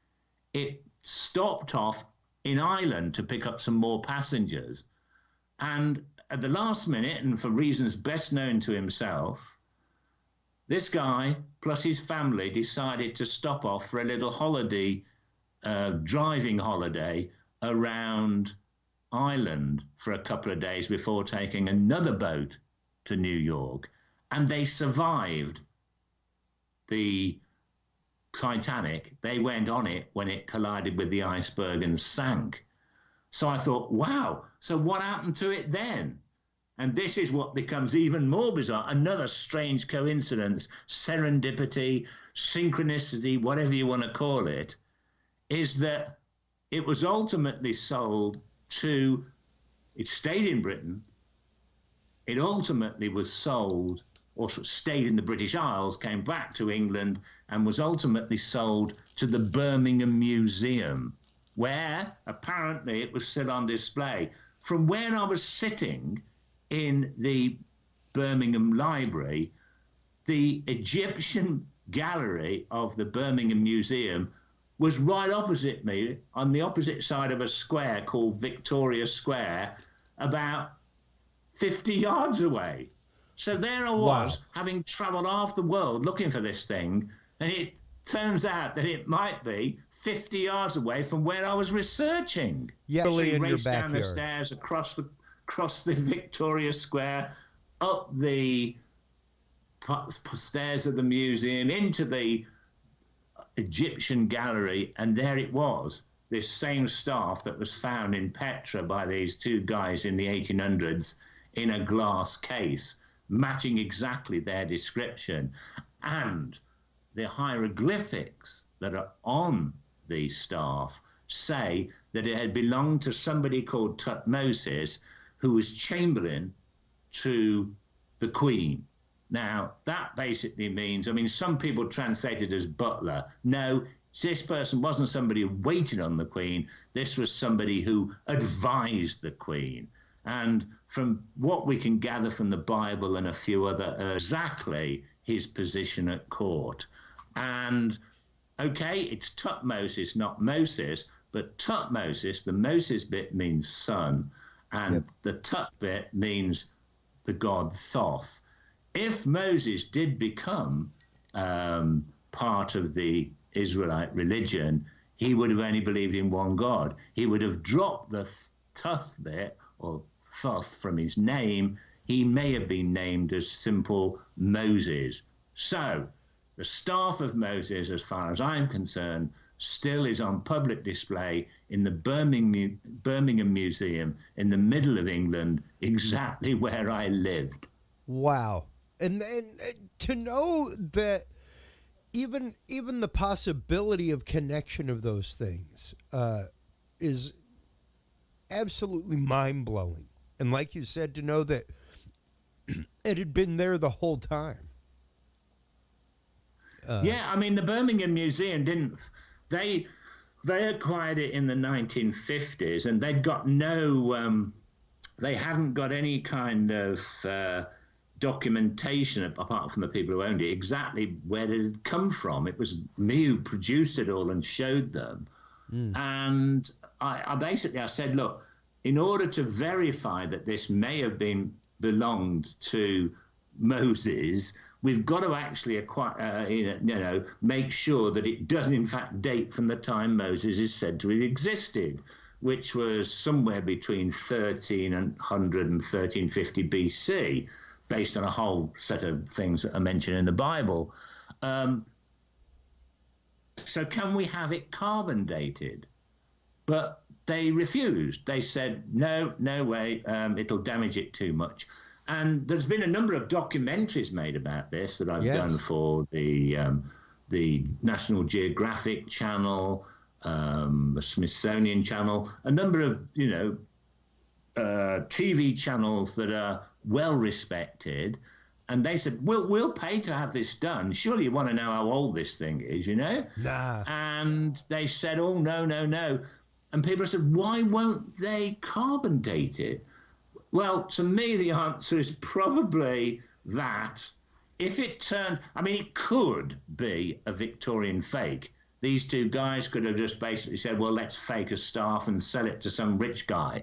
It stopped off in Ireland to pick up some more passengers. And at the last minute, and for reasons best known to himself, this guy plus his family decided to stop off for a little holiday, driving holiday around Ireland for a couple of days before taking another boat to New York. And they survived the Titanic. They went on it when it collided with the iceberg and sank. So I thought, wow, so what happened to it then? And this is what becomes even more bizarre. Another strange coincidence, serendipity, synchronicity, whatever you want to call it, is that it was ultimately sold to, it stayed in Britain. It ultimately was sold, or stayed in the British Isles, came back to England, and was ultimately sold to the Birmingham Museum, where apparently it was still on display. From where I was sitting in the Birmingham Library, the Egyptian gallery of the Birmingham Museum was right opposite me, on the opposite side of a square called Victoria Square, about 50 yards away. So there I was, having traveled half the world looking for this thing, and it turns out that it might be 50 yards away from where I was researching. Yeah, really in your backyard. Down the stairs, across the Victoria Square, up the stairs of the museum, into the Egyptian gallery, and there it was, this same staff that was found in Petra by these two guys in the 1800s in a glass case, matching exactly their description. And the hieroglyphics that are on the staff say that it had belonged to somebody called Tutmosis, who was chamberlain to the Queen. Now, that basically means, I mean, some people translate it as butler. No, this person wasn't somebody who waited on the Queen. This was somebody who advised the Queen. And from what we can gather from the Bible and a few other, exactly his position at court. And, okay, it's Tutmosis, not Moses, but Tutmosis, the Moses bit means son, and the Tut bit means the god Thoth. If Moses did become part of the Israelite religion, he would have only believed in one God. He would have dropped the Tuth bit, or Thoth, from his name. He may have been named as simple Moses. So the staff of Moses, as far as I'm concerned, still is on public display in the Birmingham Museum in the middle of England, exactly where I lived. Wow. And to know that even the possibility of connection of those things is absolutely mind-blowing. And like you said, to know that it had been there the whole time. Yeah, I mean, the Birmingham Museum didn't... They acquired it in the 1950s, and they'd got no... they hadn't got any kind of... documentation, apart from the people who owned it, exactly where it had come from. It was me who produced it all and showed them. And I basically said, look, in order to verify that this may have belonged to Moses, we've got to actually acquire, make sure that it does in fact date from the time Moses is said to have existed, which was somewhere between 1300 and 1350 BC. Based on a whole set of things that are mentioned in the Bible. So can we have it carbon dated? But they refused. They said, no way, it'll damage it too much. And there's been a number of documentaries made about this that I've done for the National Geographic Channel, the Smithsonian Channel, a number of, TV channels that are well respected, and they said, we'll pay to have this done. Surely you want to know how old this thing is, Nah. And they said, oh, no. And people said, why won't they carbon date it? Well, to me, the answer is probably that if it it could be a Victorian fake. These two guys could have just basically said, well, let's fake a staff and sell it to some rich guy.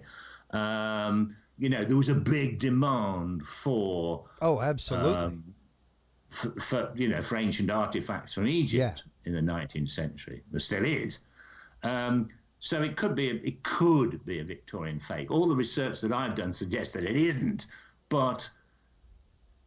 There was a big demand for... Oh, absolutely. For ancient artifacts from Egypt in the 19th century. There still is. So it could be a Victorian fake. All the research that I've done suggests that it isn't. But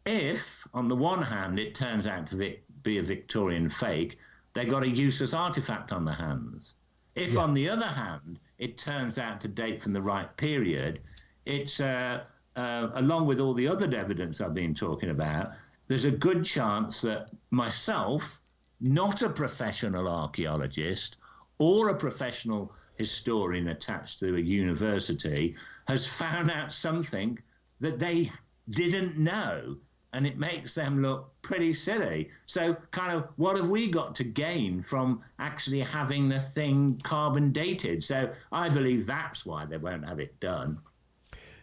if, on the one hand, it turns out to be a Victorian fake, they got a useless artifact on their hands. If, on the other hand, it turns out to date from the right period, it's a along with all the other evidence I've been talking about, there's a good chance that myself, not a professional archaeologist or a professional historian attached to a university, has found out something that they didn't know, and it makes them look pretty silly. So kind of what have we got to gain from actually having the thing carbon dated? So I believe that's why they won't have it done.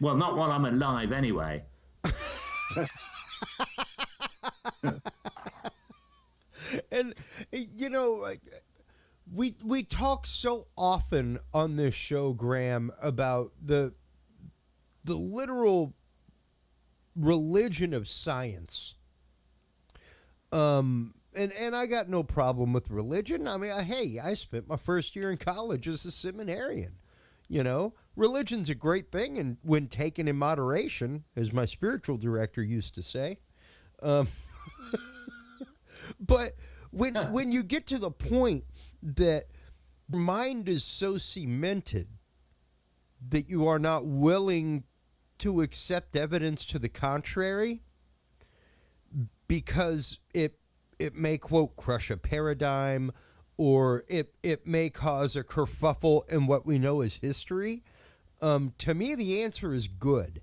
Well, not while I'm alive anyway. And, you know, we talk so often on this show, Graham, about the literal religion of science. And I got no problem with religion. I mean, hey, I spent my first year in college as a seminarian. You know, religion's a great thing, and when taken in moderation, as my spiritual director used to say. But when you get to the point that your mind is so cemented that you are not willing to accept evidence to the contrary because it may, quote, crush a paradigm, or it may cause a kerfuffle in what we know as history, to me the answer is good.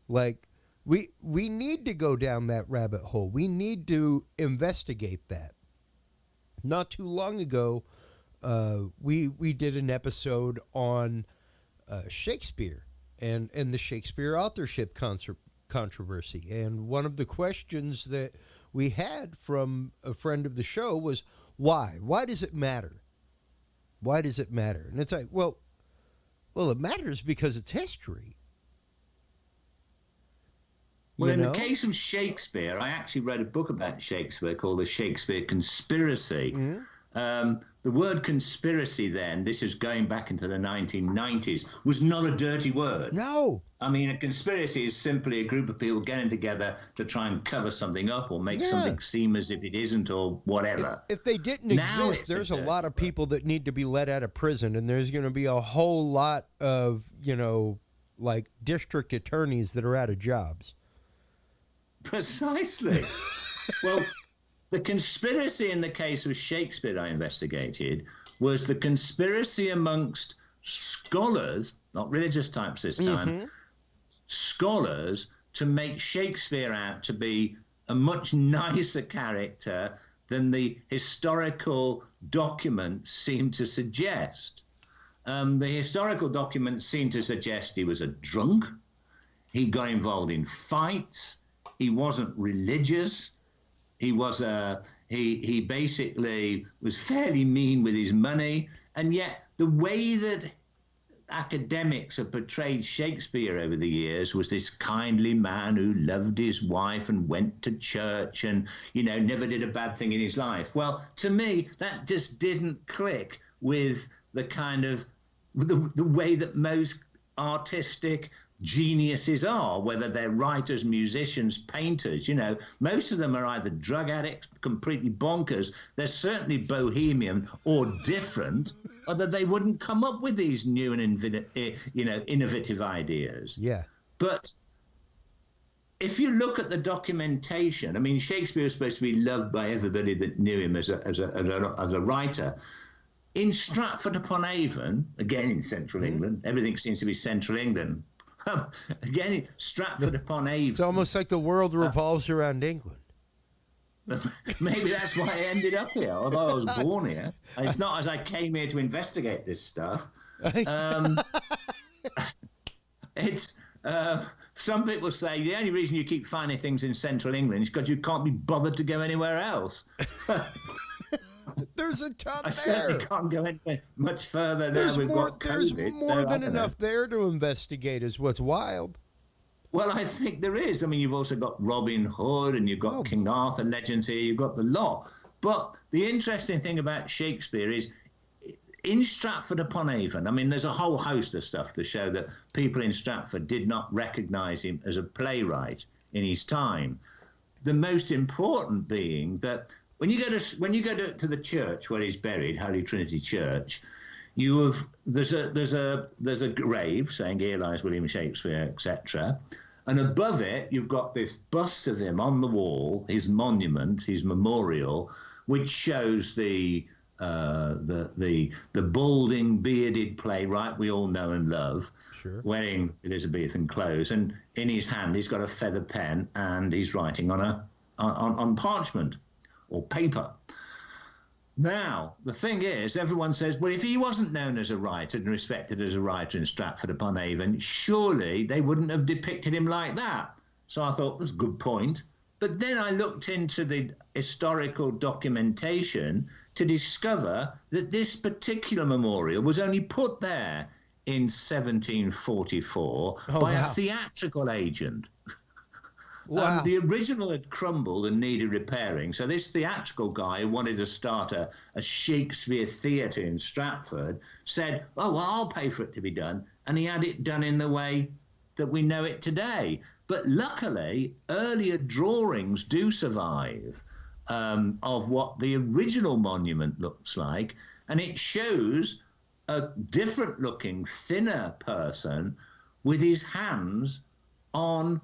Like, we need to go down that rabbit hole. We need to investigate that. Not too long ago, we did an episode on Shakespeare and the Shakespeare authorship controversy. And one of the questions that we had from a friend of the show was, why? Why does it matter? Why does it matter? And it's like, well, it matters because it's history. Well, in the case of Shakespeare, I actually read a book about Shakespeare called The Shakespeare Conspiracy. Mm-hmm. The word conspiracy then, this is going back into the 1990s, was not a dirty word. No. I mean, a conspiracy is simply a group of people getting together to try and cover something up or make something seem as if it isn't or whatever. If they didn't exist, there's a lot of people that need to be let out of prison, and there's going to be a whole lot of, like district attorneys that are out of jobs. Precisely. Well, the conspiracy in the case of Shakespeare I investigated was the conspiracy amongst scholars, not religious types this time, scholars, to make Shakespeare out to be a much nicer character than the historical documents seem to suggest. The historical documents seem to suggest he was a drunk, he got involved in fights, he wasn't religious. He was he basically was fairly mean with his money, and yet the way that academics have portrayed Shakespeare over the years was this kindly man who loved his wife and went to church and never did a bad thing in his life. Well, to me, that just didn't click with the kind of the way that most artistic geniuses are, whether they're writers, musicians, painters. Most of them are either drug addicts, completely bonkers. They're certainly bohemian or different, or that they wouldn't come up with these new and innovative ideas. Yeah. But if you look at the documentation, I mean, Shakespeare was supposed to be loved by everybody that knew him as a writer. In Stratford-upon-Avon, again in central England, everything seems to be central England. Again, Stratford-upon-Avon. It's almost like the world revolves around England. Maybe that's why I ended up here, although I was born here. It's not as I came here to investigate this stuff. It's some people say the only reason you keep finding things in central England is because you can't be bothered to go anywhere else. There's a ton I there. certainly can't go anywhere much further now we've got COVID. There's more than enough there to investigate is what's wild. Well, I think there is. I mean, you've also got Robin Hood and you've got King Arthur legends here. You've got the lot. But the interesting thing about Shakespeare is in Stratford-upon-Avon, I mean, there's a whole host of stuff to show that people in Stratford did not recognize him as a playwright in his time. The most important being that when you go to the church where he's buried, Holy Trinity Church, there's a grave saying here lies William Shakespeare, etc. And above it, you've got this bust of him on the wall, his monument, his memorial, which shows the balding, bearded playwright we all know and love, Sure. wearing Elizabethan clothes, and in his hand he's got a feather pen and he's writing on parchment or paper. Now, the thing is, everyone says, well, if he wasn't known as a writer and respected as a writer in Stratford-upon-Avon, surely they wouldn't have depicted him like that. So I thought, that's a good point. But then I looked into the historical documentation to discover that this particular memorial was only put there in 1744 by a theatrical agent. Wow. The original had crumbled and needed repairing. So this theatrical guy who wanted to start a Shakespeare theatre in Stratford said, oh, well, I'll pay for it to be done. And he had it done in the way that we know it today. But luckily, earlier drawings do survive of what the original monument looks like. And it shows a different looking, thinner person with his hands on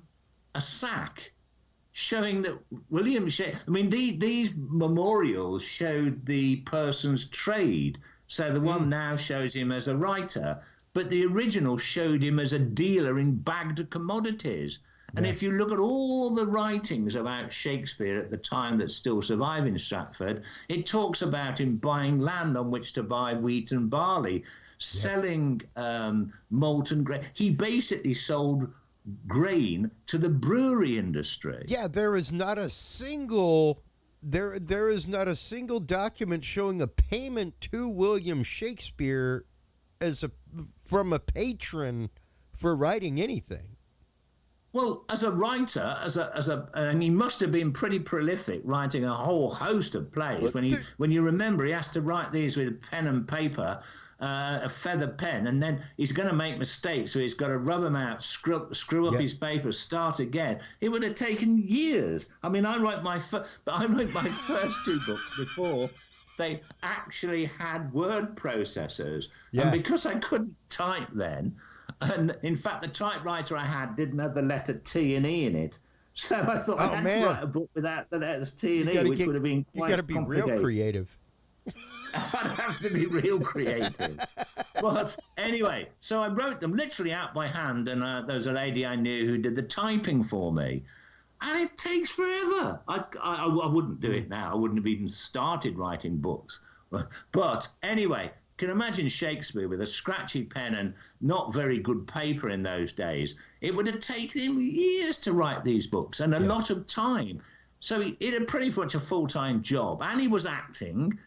a sack, showing that William Shakespeare, I mean, these memorials showed the person's trade. So the one now shows him as a writer, but the original showed him as a dealer in bagged commodities. And if you look at all the writings about Shakespeare at the time that still survive in Stratford, it talks about him buying land on which to buy wheat and barley, selling molten grain. He basically sold grain to the brewery industry. Yeah, there is not a single document showing a payment to William Shakespeare from a patron for writing anything. Well, as a writer, and he must have been pretty prolific, writing a whole host of plays. When you remember, he has to write these with pen and paper, a feather pen, and then he's going to make mistakes, so he's got to rub them out, screw up his paper, start again. It would have taken years. I mean, I wrote my first two books before they actually had word processors, and because I couldn't type then. And in fact, the typewriter I had didn't have the letter T and E in it. So I thought I had to write a book without the letters T and E, which would have been quite complicated. You got to be real creative. I'd have to be real creative. But anyway, so I wrote them literally out by hand, and there was a lady I knew who did the typing for me. And it takes forever. I wouldn't do it now. I wouldn't have even started writing books. But anyway, can imagine Shakespeare with a scratchy pen and not very good paper in those days. It would have taken him years to write these books and a lot of time. So he had pretty much a full-time job, and he was acting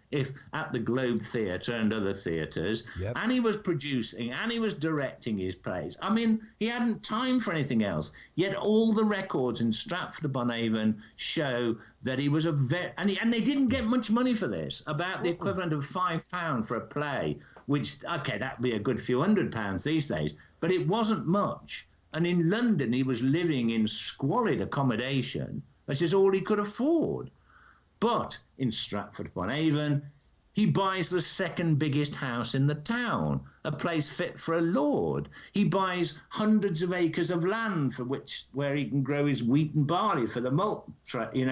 at the Globe Theatre and other theatres, and he was producing, and he was directing his plays. I mean, he hadn't time for anything else. Yet all the records in Stratford-upon-Avon show that he was and they didn't get much money for this, about the equivalent of £5 for a play, which, okay, that'd be a good few £100 these days, but it wasn't much. And in London, he was living in squalid accommodation, which is all he could afford. But in Stratford-upon-Avon, he buys the second biggest house in the town, a place fit for a lord. He buys hundreds of acres of land where he can grow his wheat and barley for the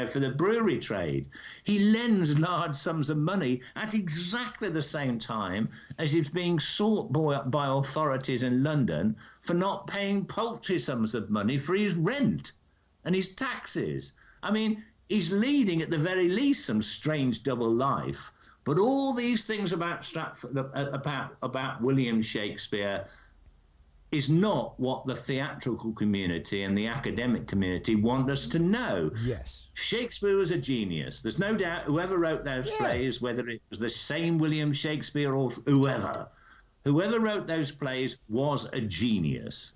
for the brewery trade. He lends large sums of money at exactly the same time as he's being sought by authorities in London for not paying paltry sums of money for his rent and his taxes. I mean, he's leading at the very least some strange double life. But all these things about Stratford, about William Shakespeare, is not what the theatrical community and the academic community want us to know. Yes. Shakespeare was a genius. There's no doubt whoever wrote those plays, whether it was the same William Shakespeare or whoever wrote those plays was a genius.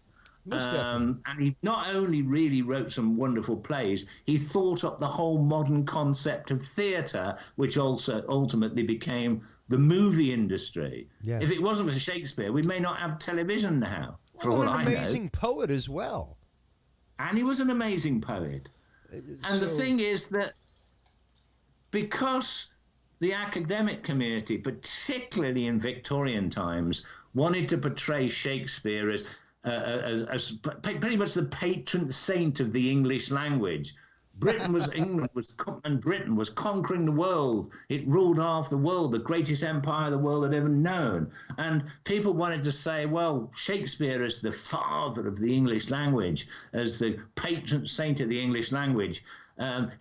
And he not only really wrote some wonderful plays, he thought up the whole modern concept of theatre, which also ultimately became the movie industry. Yeah. If it wasn't for Shakespeare, we may not have television now, for all I know. An amazing poet as well. And he was an amazing poet. And the thing is that because the academic community, particularly in Victorian times, wanted to portray Shakespeare as pretty much the patron saint of the English language. Britain was conquering the world. It ruled half the world, the greatest empire the world had ever known. And people wanted to say, well, Shakespeare is the father of the English language, as the patron saint of the English language.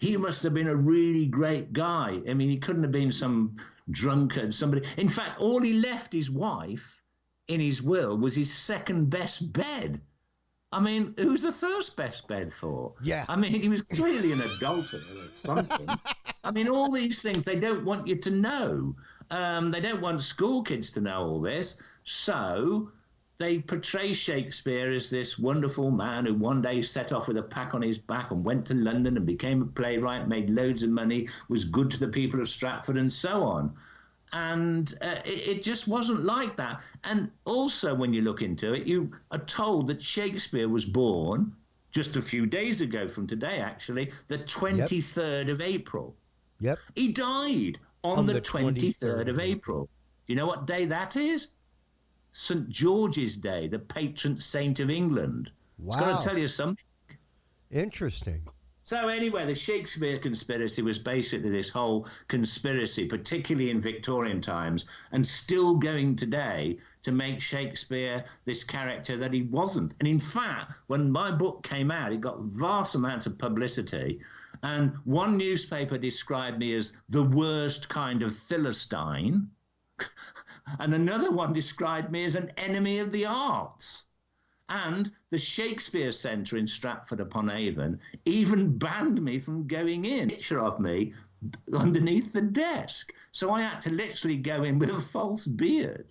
He must have been a really great guy. I mean, he couldn't have been some drunkard, somebody. In fact, all he left his wife in his will was his second best bed. I mean, who's the first best bed for? Yeah. I mean, he was clearly an adulterer or something. I mean, all these things they don't want you to know. They don't want school kids to know all this. So they portray Shakespeare as this wonderful man who one day set off with a pack on his back and went to London and became a playwright, made loads of money, was good to the people of Stratford and so on. And it just wasn't like that. And also, when you look into it, you are told that Shakespeare was born just a few days ago from today, actually, the 23rd of April. Yep. He died on the 23rd of April. Do you know what day that is? St. George's Day, the patron saint of England. Wow. It's got to tell you something. Interesting. So anyway, the Shakespeare conspiracy was basically this whole conspiracy, particularly in Victorian times, and still going today, to make Shakespeare this character that he wasn't. And in fact, when my book came out, it got vast amounts of publicity. And one newspaper described me as the worst kind of Philistine. And another one described me as an enemy of the arts. And the Shakespeare Centre in Stratford-upon-Avon even banned me from going in. Picture of me underneath the desk. So I had to literally go in with a false beard.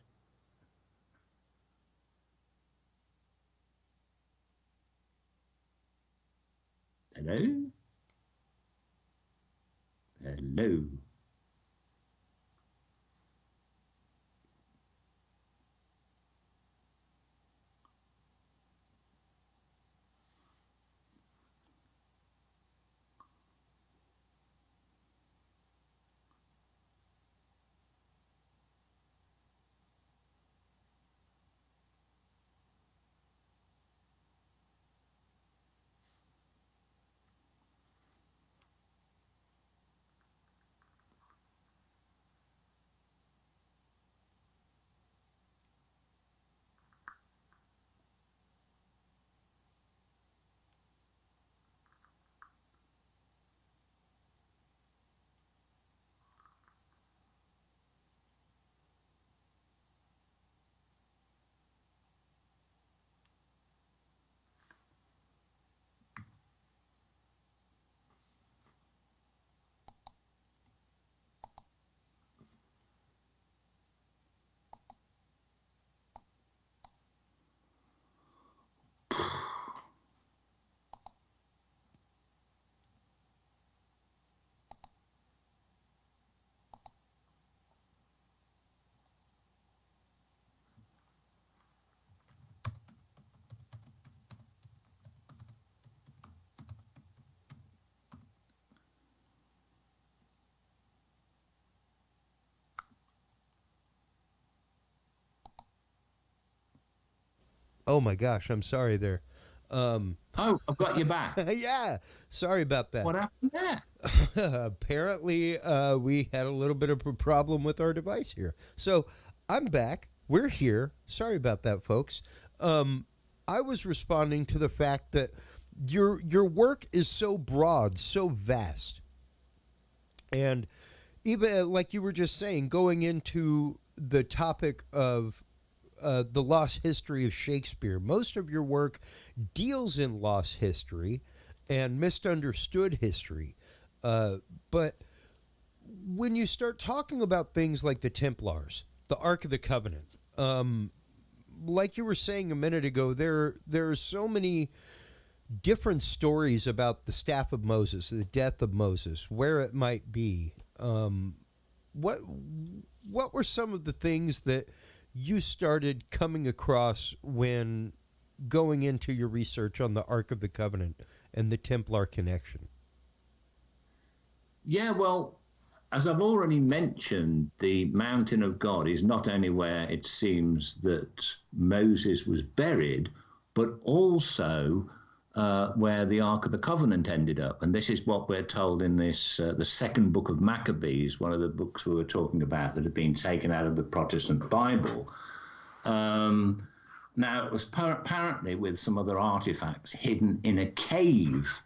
Hello? Hello? Oh my gosh, I'm sorry there. Oh, I've got you back. Yeah, sorry about that. What happened there? Apparently, we had a little bit of a problem with our device here. So I'm back. We're here. Sorry about that, folks. I was responding to the fact that your work is so broad, so vast, and even like you were just saying, going into the topic of the lost history of Shakespeare. Most of your work deals in lost history and misunderstood history. But when you start talking about things like the Templars, the Ark of the Covenant, like you were saying a minute ago, there are so many different stories about the staff of Moses, the death of Moses, where it might be. What were some of the things that you started coming across when going into your research on the Ark of the Covenant and the Templar connection? Yeah, well, as I've already mentioned, the mountain of God is not only where it seems that Moses was buried, but also where the Ark of the Covenant ended up. And this is what we're told in this, the second book of Maccabees, one of the books we were talking about that had been taken out of the Protestant Bible. Now, it was apparently with some other artifacts hidden in a cave.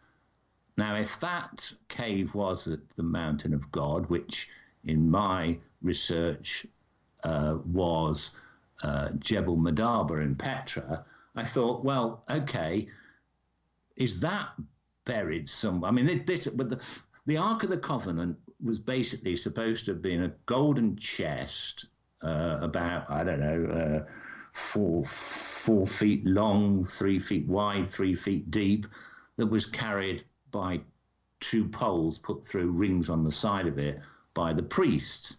Now, if that cave was at the Mountain of God, which in my research was Jebel Madaba in Petra, I thought, well, okay, is that buried somewhere? I mean, but the Ark of the Covenant was basically supposed to have been a golden chest about, I don't know, 4 feet long, 3 feet wide, 3 feet deep, that was carried by 2 poles put through rings on the side of it by the priests.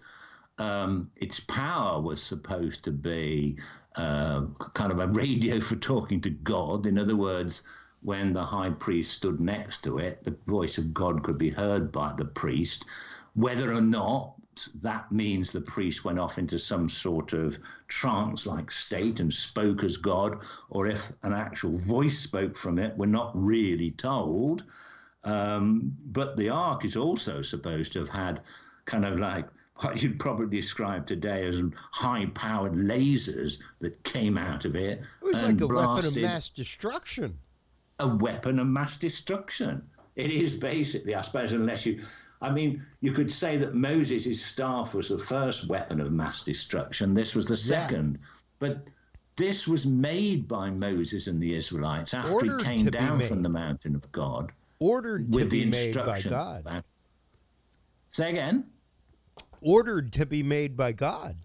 Its power was supposed to be kind of a radio for talking to God. In other words, when the high priest stood next to it, the voice of God could be heard by the priest. Whether or not that means the priest went off into some sort of trance-like state and spoke as God, or if an actual voice spoke from it, we're not really told. But the Ark is also supposed to have had kind of like what you'd probably describe today as high-powered lasers that came out of it. It was like a weapon of mass destruction. A weapon of mass destruction. It is basically, I suppose, unless you... I mean, you could say that Moses' staff was the first weapon of mass destruction. This was the second. Yeah. But this was made by Moses and the Israelites after he came down from the mountain of God. Ordered to be made by God. Say again? Ordered to be made by God.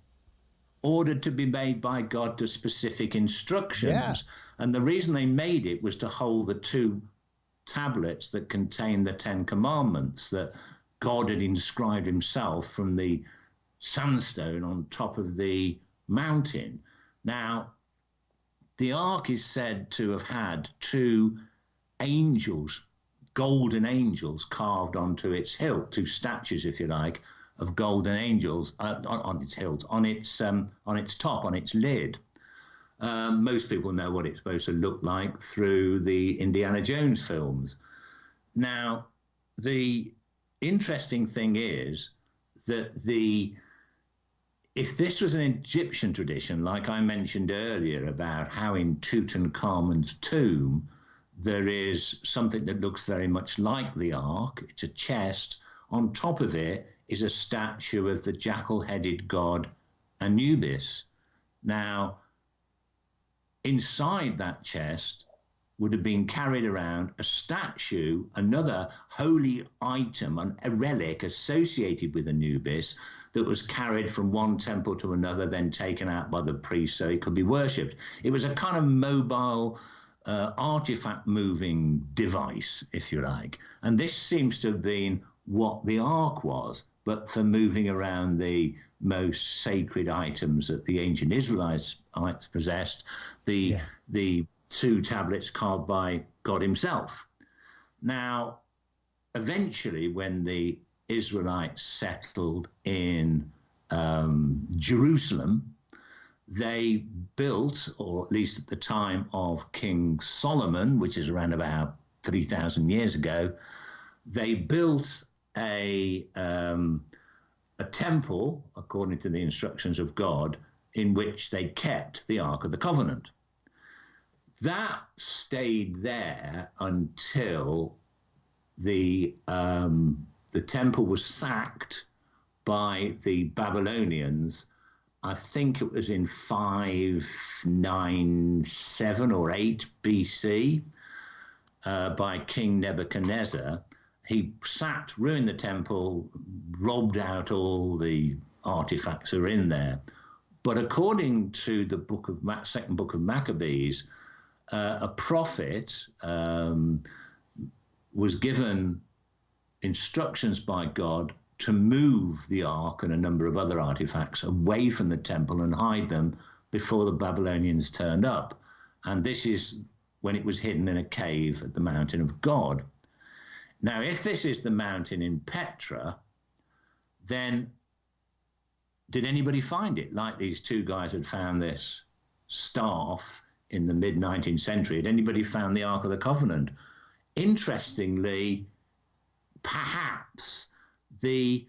Ordered to be made by God to specific instructions. Yeah. And the reason they made it was to hold the 2 tablets that contain the 10 Commandments that God had inscribed himself from the sandstone on top of the mountain. Now, the Ark is said to have had 2 angels, golden angels, carved onto its hilt, 2 statues, if you like, of golden angels on its hilt, on its top, on its lid. Most people know what it's supposed to look like through the Indiana Jones films. Now, the interesting thing is that if this was an Egyptian tradition, like I mentioned earlier about how in Tutankhamun's tomb, there is something that looks very much like the Ark. It's a chest. On top of it is a statue of the jackal-headed god Anubis. Now, inside that chest would have been carried around a statue, another holy item, a relic associated with Anubis that was carried from one temple to another, then taken out by the priest so it could be worshipped. It was a kind of mobile artifact moving device, if you like. And this seems to have been what the Ark was, but for moving around the most sacred items that the ancient Israelites possessed, the 2 tablets carved by God himself. Now, eventually, when the Israelites settled in Jerusalem, they built, or at least at the time of King Solomon, which is around about 3,000 years ago, they built a temple, according to the instructions of God, in which they kept the Ark of the Covenant. That stayed there until the temple was sacked by the Babylonians. I think it was in 597 or 8 BC by King Nebuchadnezzar. He sacked, ruined the temple, robbed out all the artifacts that are in there. But according to the second book of Maccabees, a prophet was given instructions by God to move the Ark and a number of other artifacts away from the temple and hide them before the Babylonians turned up. And this is when it was hidden in a cave at the mountain of God. Now, if this is the mountain in Petra, then did anybody find it? Like these two guys had found this staff in the mid-19th century. Had anybody found the Ark of the Covenant? Interestingly, perhaps during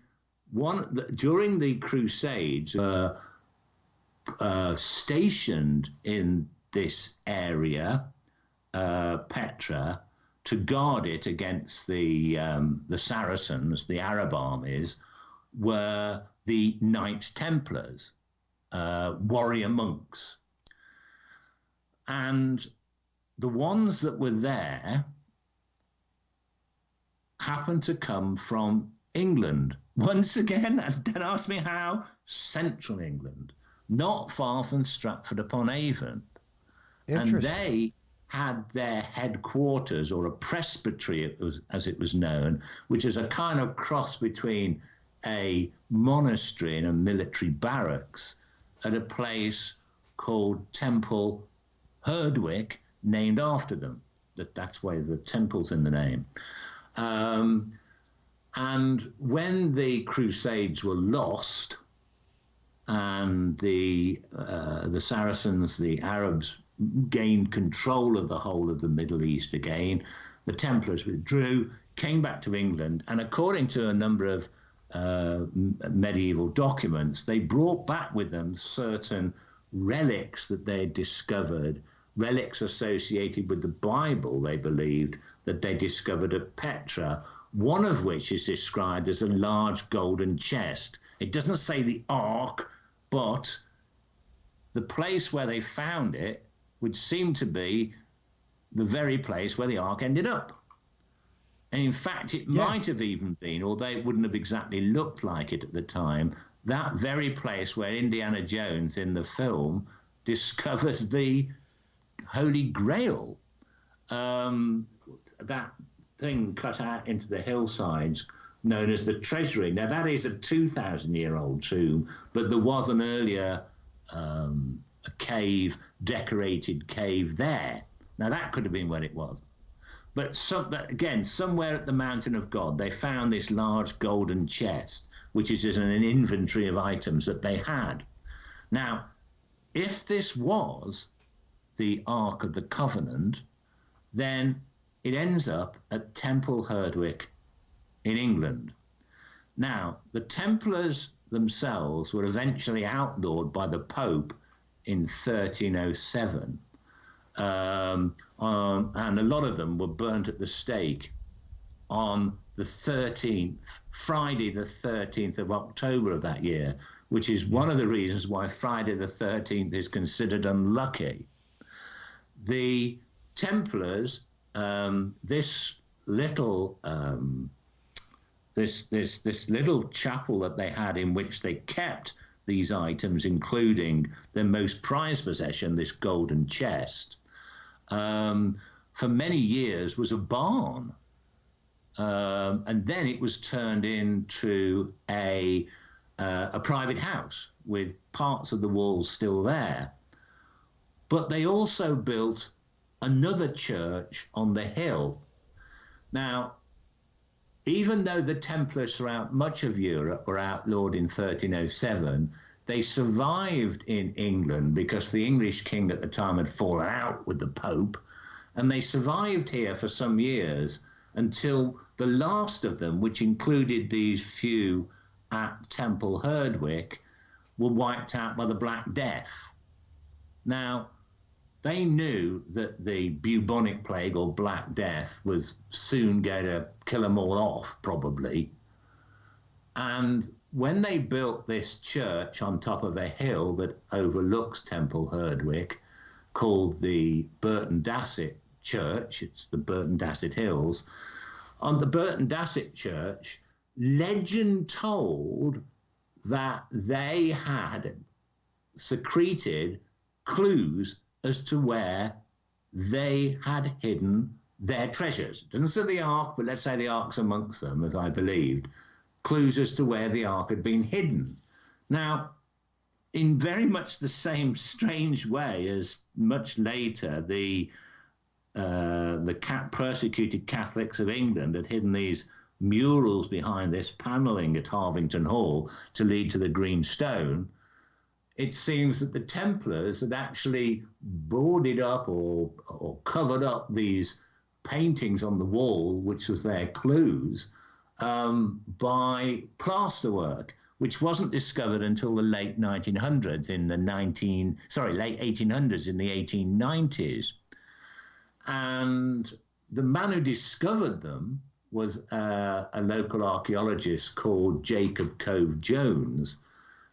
the Crusades, stationed in this area, Petra, to guard it against the Saracens, the Arab armies, were the Knights Templars, warrior monks. And the ones that were there happened to come from England. Once again, and don't ask me how, central England, not far from Stratford-upon-Avon. And they had their headquarters, or a presbytery, as it was known, which is a kind of cross between a monastery and a military barracks, at a place called Temple Herdwick, named after them. That's why the temple's in the name. And when the Crusades were lost, and the Saracens, the Arabs, gained control of the whole of the Middle East again, the Templars withdrew, came back to England, and according to a number of medieval documents, they brought back with them certain relics that they had discovered, relics associated with the Bible, they believed, that they discovered at Petra, one of which is described as a large golden chest. It doesn't say the Ark, but the place where they found it would seem to be the very place where the Ark ended up. And in fact, it might have even been, although it wouldn't have exactly looked like it at the time, that very place where Indiana Jones in the film discovers the Holy Grail. That thing cut out into the hillsides known as the Treasury. Now, that is a 2,000-year-old tomb, but there was an earlier a cave, decorated cave there. Now, that could have been where it was. But again, somewhere at the Mountain of God, they found this large golden chest, which is an inventory of items that they had. Now, if this was the Ark of the Covenant, then it ends up at Temple Herdwick in England. Now, the Templars themselves were eventually outlawed by the Pope in 1307. And a lot of them were burnt at the stake on the 13th, Friday the 13th of October of that year, which is one of the reasons why Friday the 13th is considered unlucky. The Templars, this little chapel that they had in which they kept these items, including their most prized possession, this golden chest, for many years was a barn. And then it was turned into a private house with parts of the walls still there. But they also built another church on the hill. Now, even though the Templars throughout much of Europe were outlawed in 1307, they survived in England because the English king at the time had fallen out with the Pope, and they survived here for some years until the last of them, which included these few at Temple Herdwick, were wiped out by the Black Death. Now, they knew that the bubonic plague or Black Death was soon going to kill them all off, probably. And when they built this church on top of a hill that overlooks Temple Herdwick, called the Burton Dasset Church, it's the Burton Dasset Hills, on the Burton Dasset Church, legend told that they had secreted clues as to where they had hidden their treasures. It doesn't say the Ark, but let's say the Ark's amongst them, as I believed. Clues as to where the Ark had been hidden. Now, in very much the same strange way as much later the persecuted Catholics of England had hidden these murals behind this panelling at Harvington Hall to lead to the green stone, it seems that the Templars had actually boarded up or covered up these paintings on the wall, which was their clues, by plasterwork, which wasn't discovered until the late 1900s, late 1800s, in the 1890s. And the man who discovered them was a local archaeologist called Jacob Cove Jones.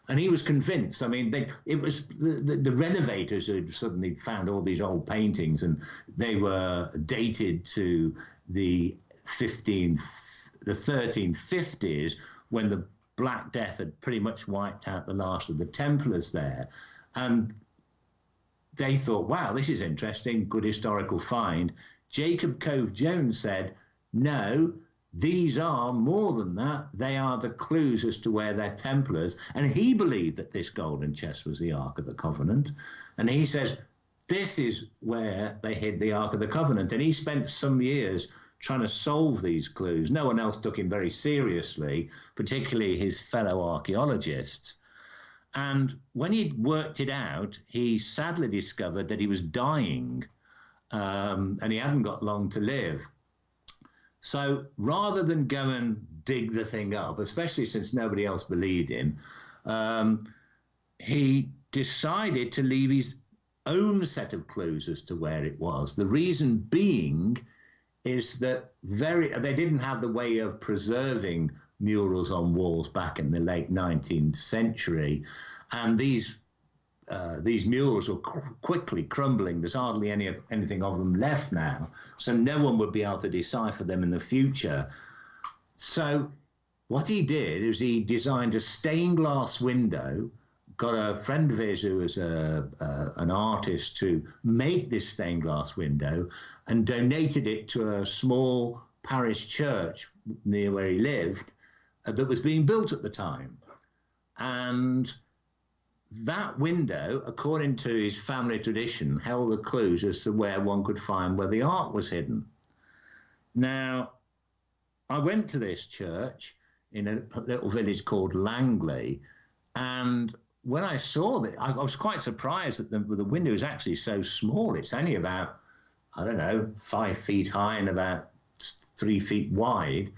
And he was convinced. I mean, it was the renovators who had suddenly found all these old paintings, and they were dated to the 1350s, when the Black Death had pretty much wiped out the last of the Templars there. And they thought, wow, this is interesting, good historical find. Jacob Cove Jones said, no, these are more than that. They are the clues as to where they're Templars. And he believed that this golden chest was the Ark of the Covenant. And he says, this is where they hid the Ark of the Covenant. And he spent some years trying to solve these clues. No one else took him very seriously, particularly his fellow archaeologists. And when he'd worked it out, he sadly discovered that he was dying, and he hadn't got long to live. So rather than go and dig the thing up, especially since nobody else believed him, he decided to leave his own set of clues as to where it was. The reason being is that they didn't have the way of preserving murals on walls back in the late 19th century, and these murals were quickly crumbling. There's hardly anything of them left now, so no one would be able to decipher them in the future. So what he did is he designed a stained glass window, got a friend of his who was an artist to make this stained glass window, and donated it to a small parish church near where he lived that was being built at the time. And that window, according to his family tradition, held the clues as to where one could find where the Ark was hidden. Now, I went to this church in a little village called Langley, and when I saw that, I was quite surprised that the window is actually so small. It's only about, 5 feet high and about 3 feet wide.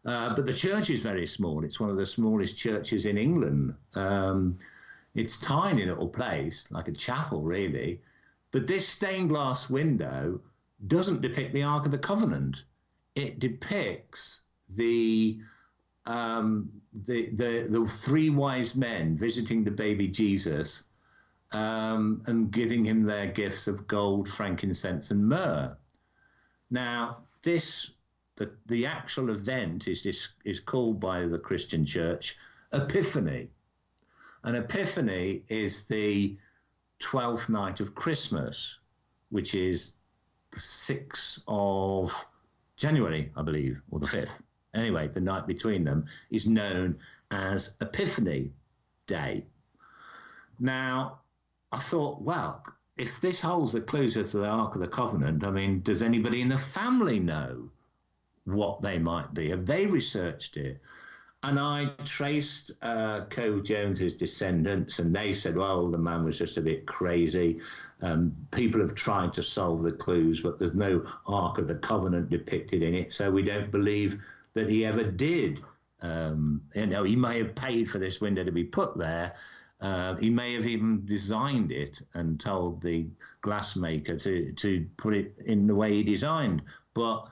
But the church is very small. It's one of the smallest churches in England. It's a tiny little place, like a chapel, really. But this stained glass window doesn't depict the Ark of the Covenant. It depicts the three wise men visiting the baby Jesus, and giving him their gifts of gold, frankincense, and myrrh. Now, the actual event is called by the Christian Church Epiphany. An Epiphany is the 12th night of Christmas, which is the 6th of January, I believe, or the 5th. Anyway, the night between them is known as Epiphany Day. Now, I thought, well, if this holds the clues as to the Ark of the Covenant, I mean, does anybody in the family know what they might be? Have they researched it? And I traced Cove Jones's descendants, and they said, well, the man was just a bit crazy. People have tried to solve the clues, but there's no Ark of the Covenant depicted in it, so we don't believe that he ever did. He may have paid for this window to be put there. He may have even designed it and told the glassmaker to put it in the way he designed, but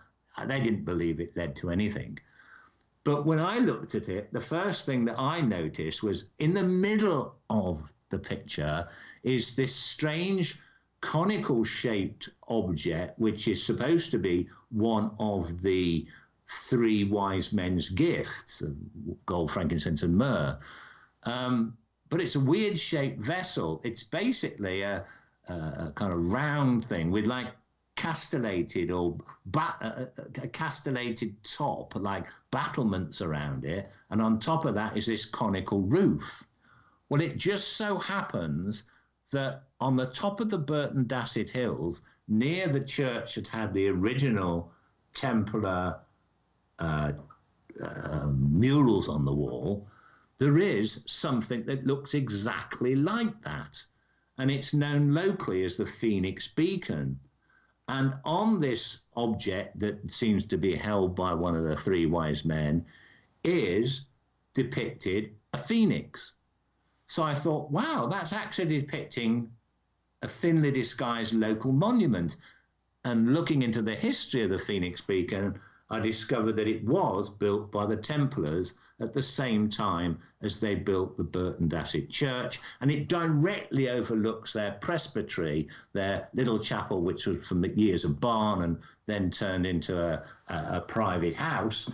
they didn't believe it led to anything. But when I looked at it, the first thing that I noticed was in the middle of the picture is this strange conical shaped object, which is supposed to be one of the three wise men's gifts of gold, frankincense, and myrrh. But it's a weird shaped vessel. It's basically a kind of round thing with like castellated or a castellated top, like battlements around it, and on top of that is this conical roof. Well, it just so happens that on the top of the Burton Dasset Hills, near the church that had the original Templar murals on the wall, there is something that looks exactly like that. And it's known locally as the Phoenix Beacon. And on this object that seems to be held by one of the three wise men is depicted a phoenix. So I thought, wow, that's actually depicting a thinly disguised local monument. And looking into the history of the Phoenix Beacon, I discovered that it was built by the Templars at the same time as they built the Burton Dasset Church, and it directly overlooks their presbytery, their little chapel, which was for years a barn and then turned into a private house.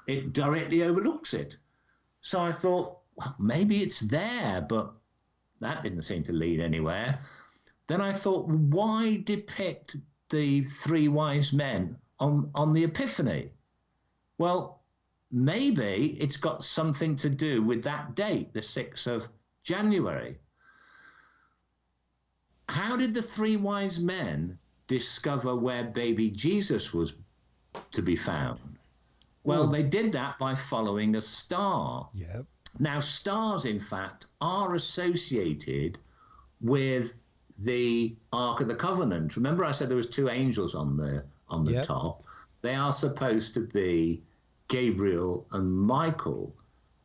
It directly overlooks it. So I thought, well, maybe it's there, but that didn't seem to lead anywhere. Then I thought, why depict the three wise men on the Epiphany? Well, maybe it's got something to do with that date, the 6th of January. How did the three wise men discover where baby Jesus was to be found? Well, they did that by following a star. Yep. Now, stars, in fact, are associated with the Ark of the Covenant. Remember I said there was two angels on the Yep. top? They are supposed to be Gabriel and Michael.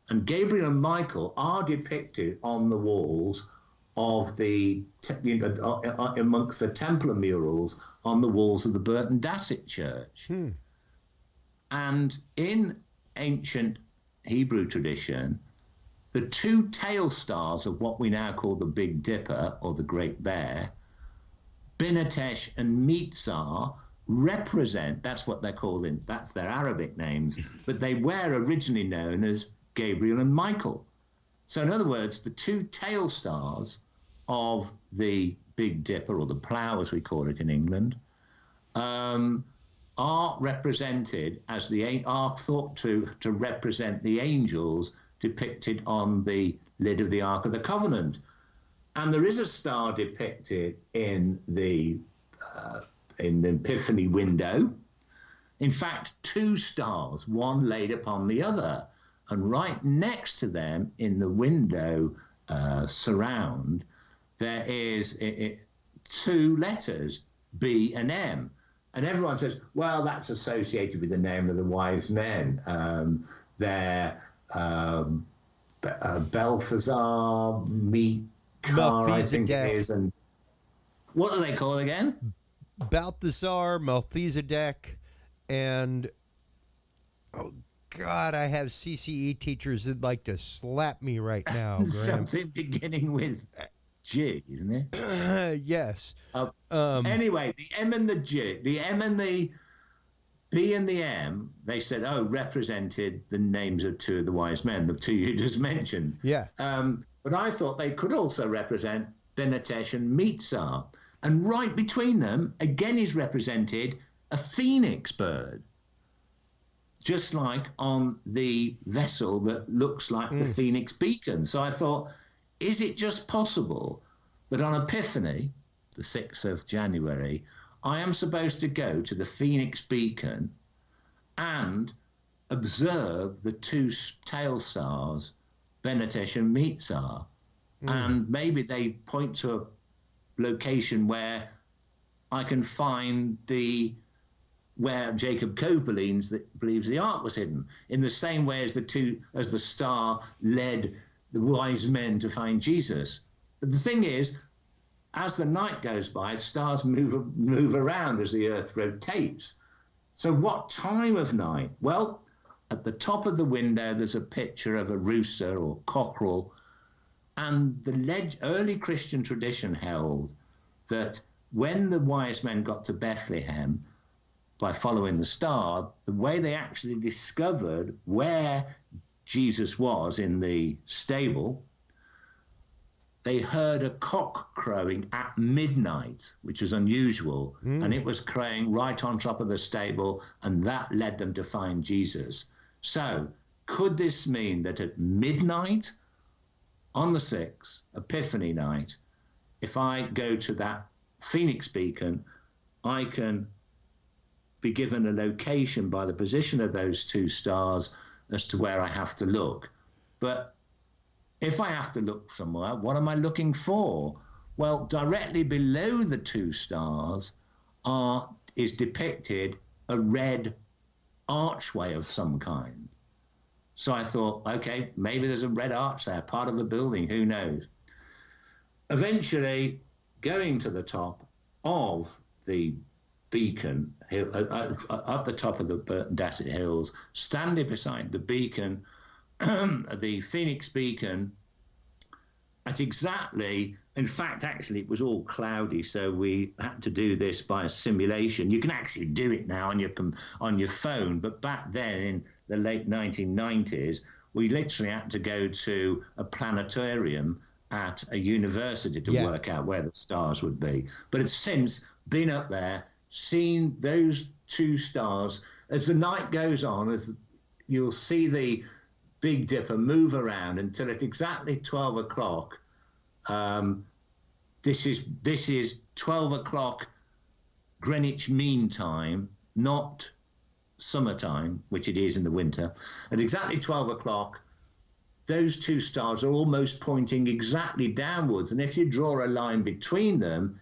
And Gabriel and Michael are depicted on the walls of amongst the Templar murals on the walls of the Burton Dasset Church. And in ancient Hebrew tradition, the two tail stars of what we now call the Big Dipper or the Great Bear, Binatesh and Mitzar, represent, that's what they're called that's their Arabic names, but they were originally known as Gabriel and Michael. So in other words, the two tail stars of the Big Dipper, or the plough as we call it in England, are represented as are thought to represent the angels depicted on the lid of the Ark of the Covenant. And there is a star depicted in the Epiphany window. In fact, two stars, one laid upon the other. And right next to them in the window surround, there is two letters, B and M. And everyone says, well, that's associated with the name of the wise men. They're Balthazar, Mekar, I think it is. And what are they called again? Balthazar, Melchizedek, and oh God, I have CCE teachers that'd like to slap me right now. Graham. Something beginning with G, isn't it? Yes. Anyway, the M and the G, the M and the B and the M, they said, represented the names of two of the wise men, the two you just mentioned. Yeah. But I thought they could also represent Binatesh and Mitzar. And right between them, again, is represented a phoenix bird, just like on the vessel that looks like the Phoenix Beacon. So I thought, is it just possible that on Epiphany, the 6th of January, I am supposed to go to the Phoenix Beacon and observe the two tail stars, Binatesh and Mitzar, and maybe they point to a location where I can find where Jacob Cove believes the ark was hidden, in the same way as the star led the wise men to find Jesus. But the thing is, as the night goes by, the stars move around as the earth rotates. So what time of night? Well, at the top of the window, there's a picture of a rooster or cockerel. And the early Christian tradition held that when the wise men got to Bethlehem, by following the star, the way they actually discovered where Jesus was in the stable, they heard a cock crowing at midnight, which is unusual, and it was crowing right on top of the stable, and that led them to find Jesus. So could this mean that at midnight on the 6th, Epiphany night, if I go to that Phoenix Beacon, I can be given a location by the position of those two stars as to where I have to look. But if I have to look somewhere, what am I looking for? Well, directly below the two stars is depicted a red archway of some kind. So I thought, okay, maybe there's a red arch there, part of a building, who knows? Eventually, going to the top of the beacon, up the top of the Dasset Hills, standing beside the beacon, the Phoenix beacon, at exactly, in fact, actually, it was all cloudy, so we had to do this by a simulation. You can actually do it now on your phone, but back then, in the late 1990s, we literally had to go to a planetarium at a university to work out where the stars would be. But it's since been up there, seen those two stars. As the night goes on, as you'll see the Big Dipper move around until at exactly 12 o'clock. This is 12 o'clock Greenwich Mean Time, not summertime, which it is in the winter. At exactly 12 o'clock, those two stars are almost pointing exactly downwards. And if you draw a line between them,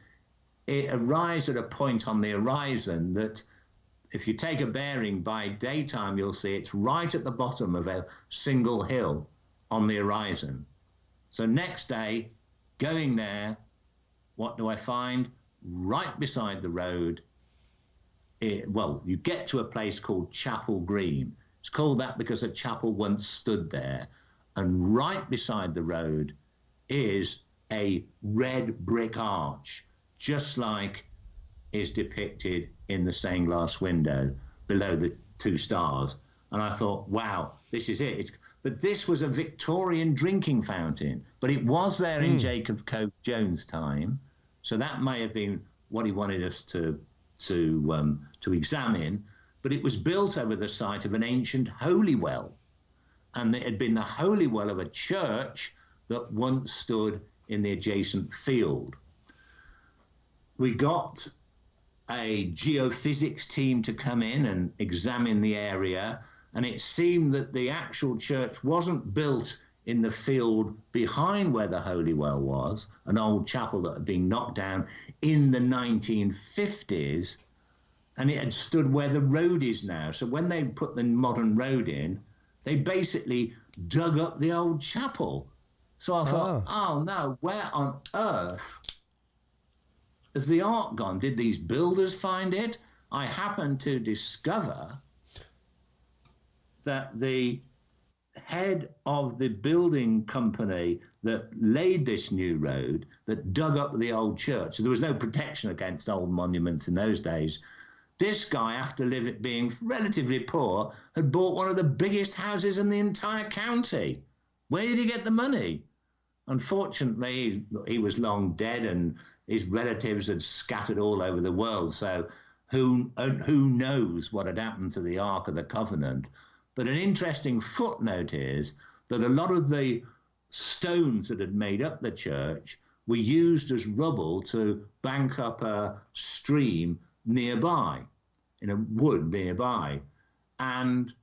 it arrives at a point on the horizon that, if you take a bearing by daytime, you'll see it's right at the bottom of a single hill on the horizon. So next day, going there, what do I find? Right beside the road, you get to a place called Chapel Green. It's called that because a chapel once stood there. And right beside the road is a red brick arch, just like is depicted in the stained glass window below the two stars. And I thought, wow, this is it. But this was a Victorian drinking fountain, but it was there in Jacob Cope-Jones' time. So that may have been what he wanted us to examine. But it was built over the site of an ancient holy well. And it had been the holy well of a church that once stood in the adjacent field. We got a geophysics team to come in and examine the area, and it seemed that the actual church wasn't built in the field behind where the holy well was, an old chapel that had been knocked down in the 1950s, and it had stood where the road is now. So when they put the modern road in, they basically dug up the old chapel. So I thought, oh no, where on earth has the ark gone? Did these builders find it? I happened to discover that the head of the building company that laid this new road, that dug up the old church, so there was no protection against old monuments in those days. This guy, after being relatively poor, had bought one of the biggest houses in the entire county. Where did he get the money? Unfortunately, he was long dead and his relatives had scattered all over the world. So who knows what had happened to the Ark of the Covenant. But an interesting footnote is that a lot of the stones that had made up the church were used as rubble to bank up a stream nearby, in a wood nearby. And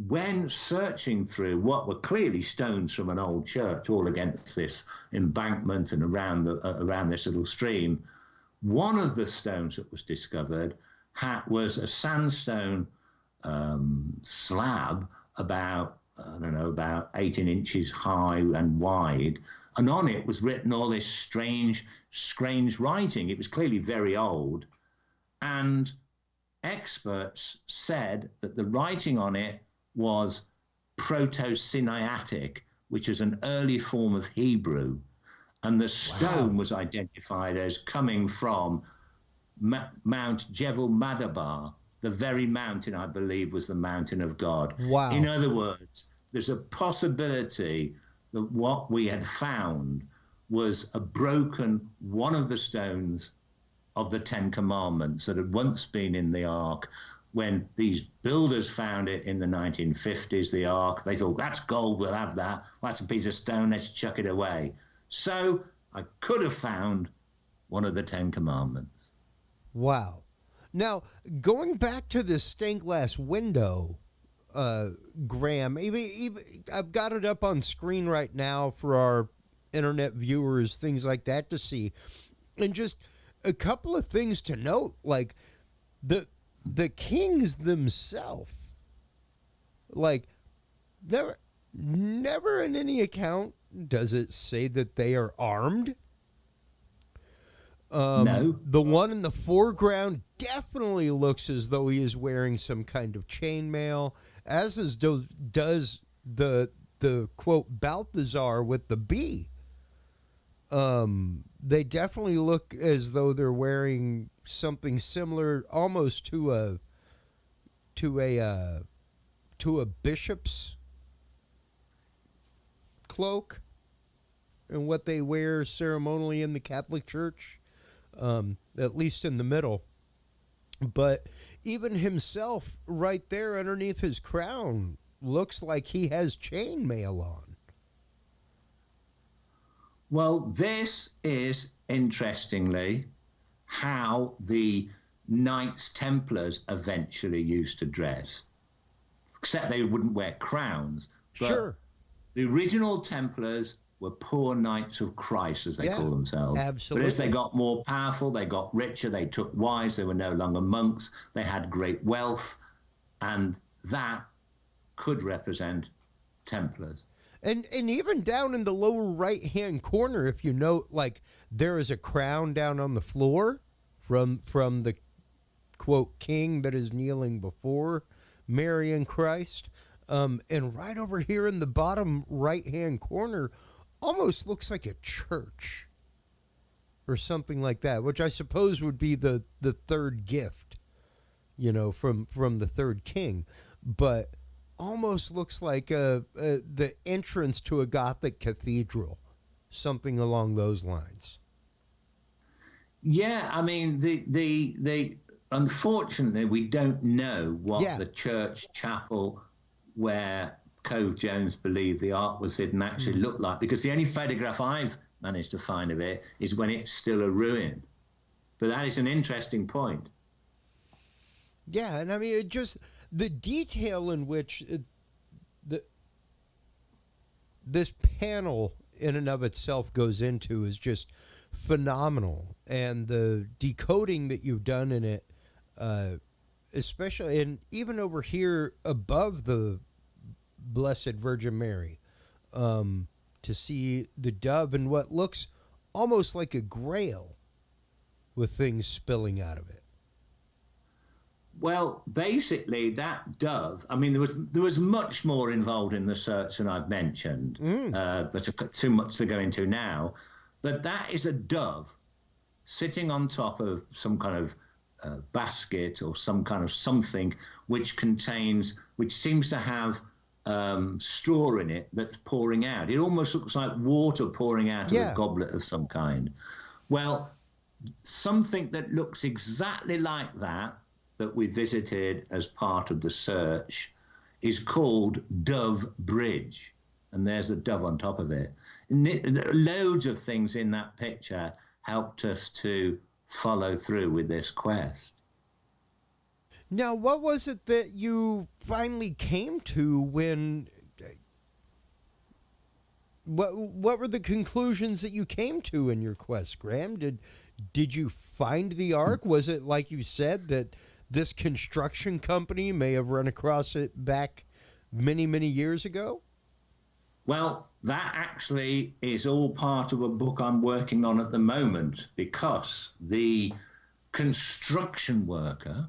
when searching through what were clearly stones from an old church all against this embankment and around this little stream, one of the stones that was discovered was a sandstone slab about 18 inches high and wide, and on it was written all this strange writing. It was clearly very old, and experts said that the writing on it was Proto-Sinaitic, which is an early form of Hebrew, and the stone was identified as coming from Mount Jebel Madabar, the very mountain, I believe, was the mountain of God. Wow. In other words, there's a possibility that what we had found was one of the stones of the Ten Commandments that had once been in the Ark. When these builders found it in the 1950s, the Ark, they thought, that's gold, we'll have that. Well, that's a piece of stone, let's chuck it away. So I could have found one of the Ten Commandments. Wow. Now, going back to this stained glass window, Graham, even I've got it up on screen right now for our internet viewers, things like that to see, and just a couple of things to note, like the kings themselves, like never in any account does it say that they are armed. No. The one in the foreground definitely looks as though he is wearing some kind of chainmail, does the quote Balthazar with the B. They definitely look as though they're wearing something similar, almost to a bishop's cloak, and what they wear ceremonially in the Catholic Church, at least in the middle. But even himself, right there underneath his crown, looks like he has chainmail on. Well, this is, interestingly, how the Knights Templars eventually used to dress. Except they wouldn't wear crowns. But Sure. the original Templars were poor knights of Christ, as they call themselves. Absolutely. But as they got more powerful, they got richer, they took wives, they were no longer monks, they had great wealth, and that could represent Templars. And even down in the lower right-hand corner, if you note, like, there is a crown down on the floor from the, quote, king that is kneeling before Mary and Christ. And right over here in the bottom right-hand corner almost looks like a church or something like that, which I suppose would be the third gift, you know, from the third king. But almost looks like the entrance to a Gothic cathedral, something along those lines. Yeah, I mean, the unfortunately, we don't know what the church chapel where Cove Jones believed the ark was hidden actually looked like, because the only photograph I've managed to find of it is when it's still a ruin. But that is an interesting point. Yeah, and I mean, it just the detail in which this panel in and of itself goes into is just phenomenal, and the decoding that you've done in it, especially, and even over here above the Blessed Virgin Mary, to see the dove and what looks almost like a grail with things spilling out of it. Well, basically, that dove, I mean, there was much more involved in the search than I've mentioned, but too much to go into now. But that is a dove sitting on top of some kind of basket or some kind of something which seems to have straw in it that's pouring out. It almost looks like water pouring out of a goblet of some kind. Well, something that looks exactly like that we visited as part of the search is called Dove Bridge. And there's a dove on top of it. Loads of things in that picture helped us to follow through with this quest. Now, what was it that you finally came to when... What were the conclusions that you came to in your quest, Graham? Did you find the Ark? Was it, like you said, that this construction company may have run across it back many, many years ago? Well, that actually is all part of a book I'm working on at the moment, because the construction worker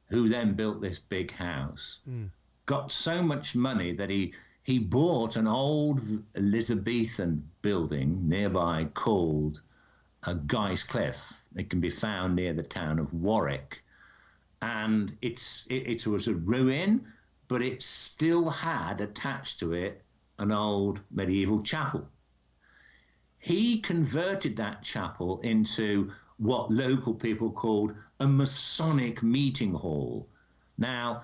who then built this big house got so much money that he bought an old Elizabethan building nearby called Guy's Cliff. It can be found near the town of Warwick. And it was a ruin, but it still had attached to it an old medieval chapel. He converted that chapel into what local people called a Masonic meeting hall. Now,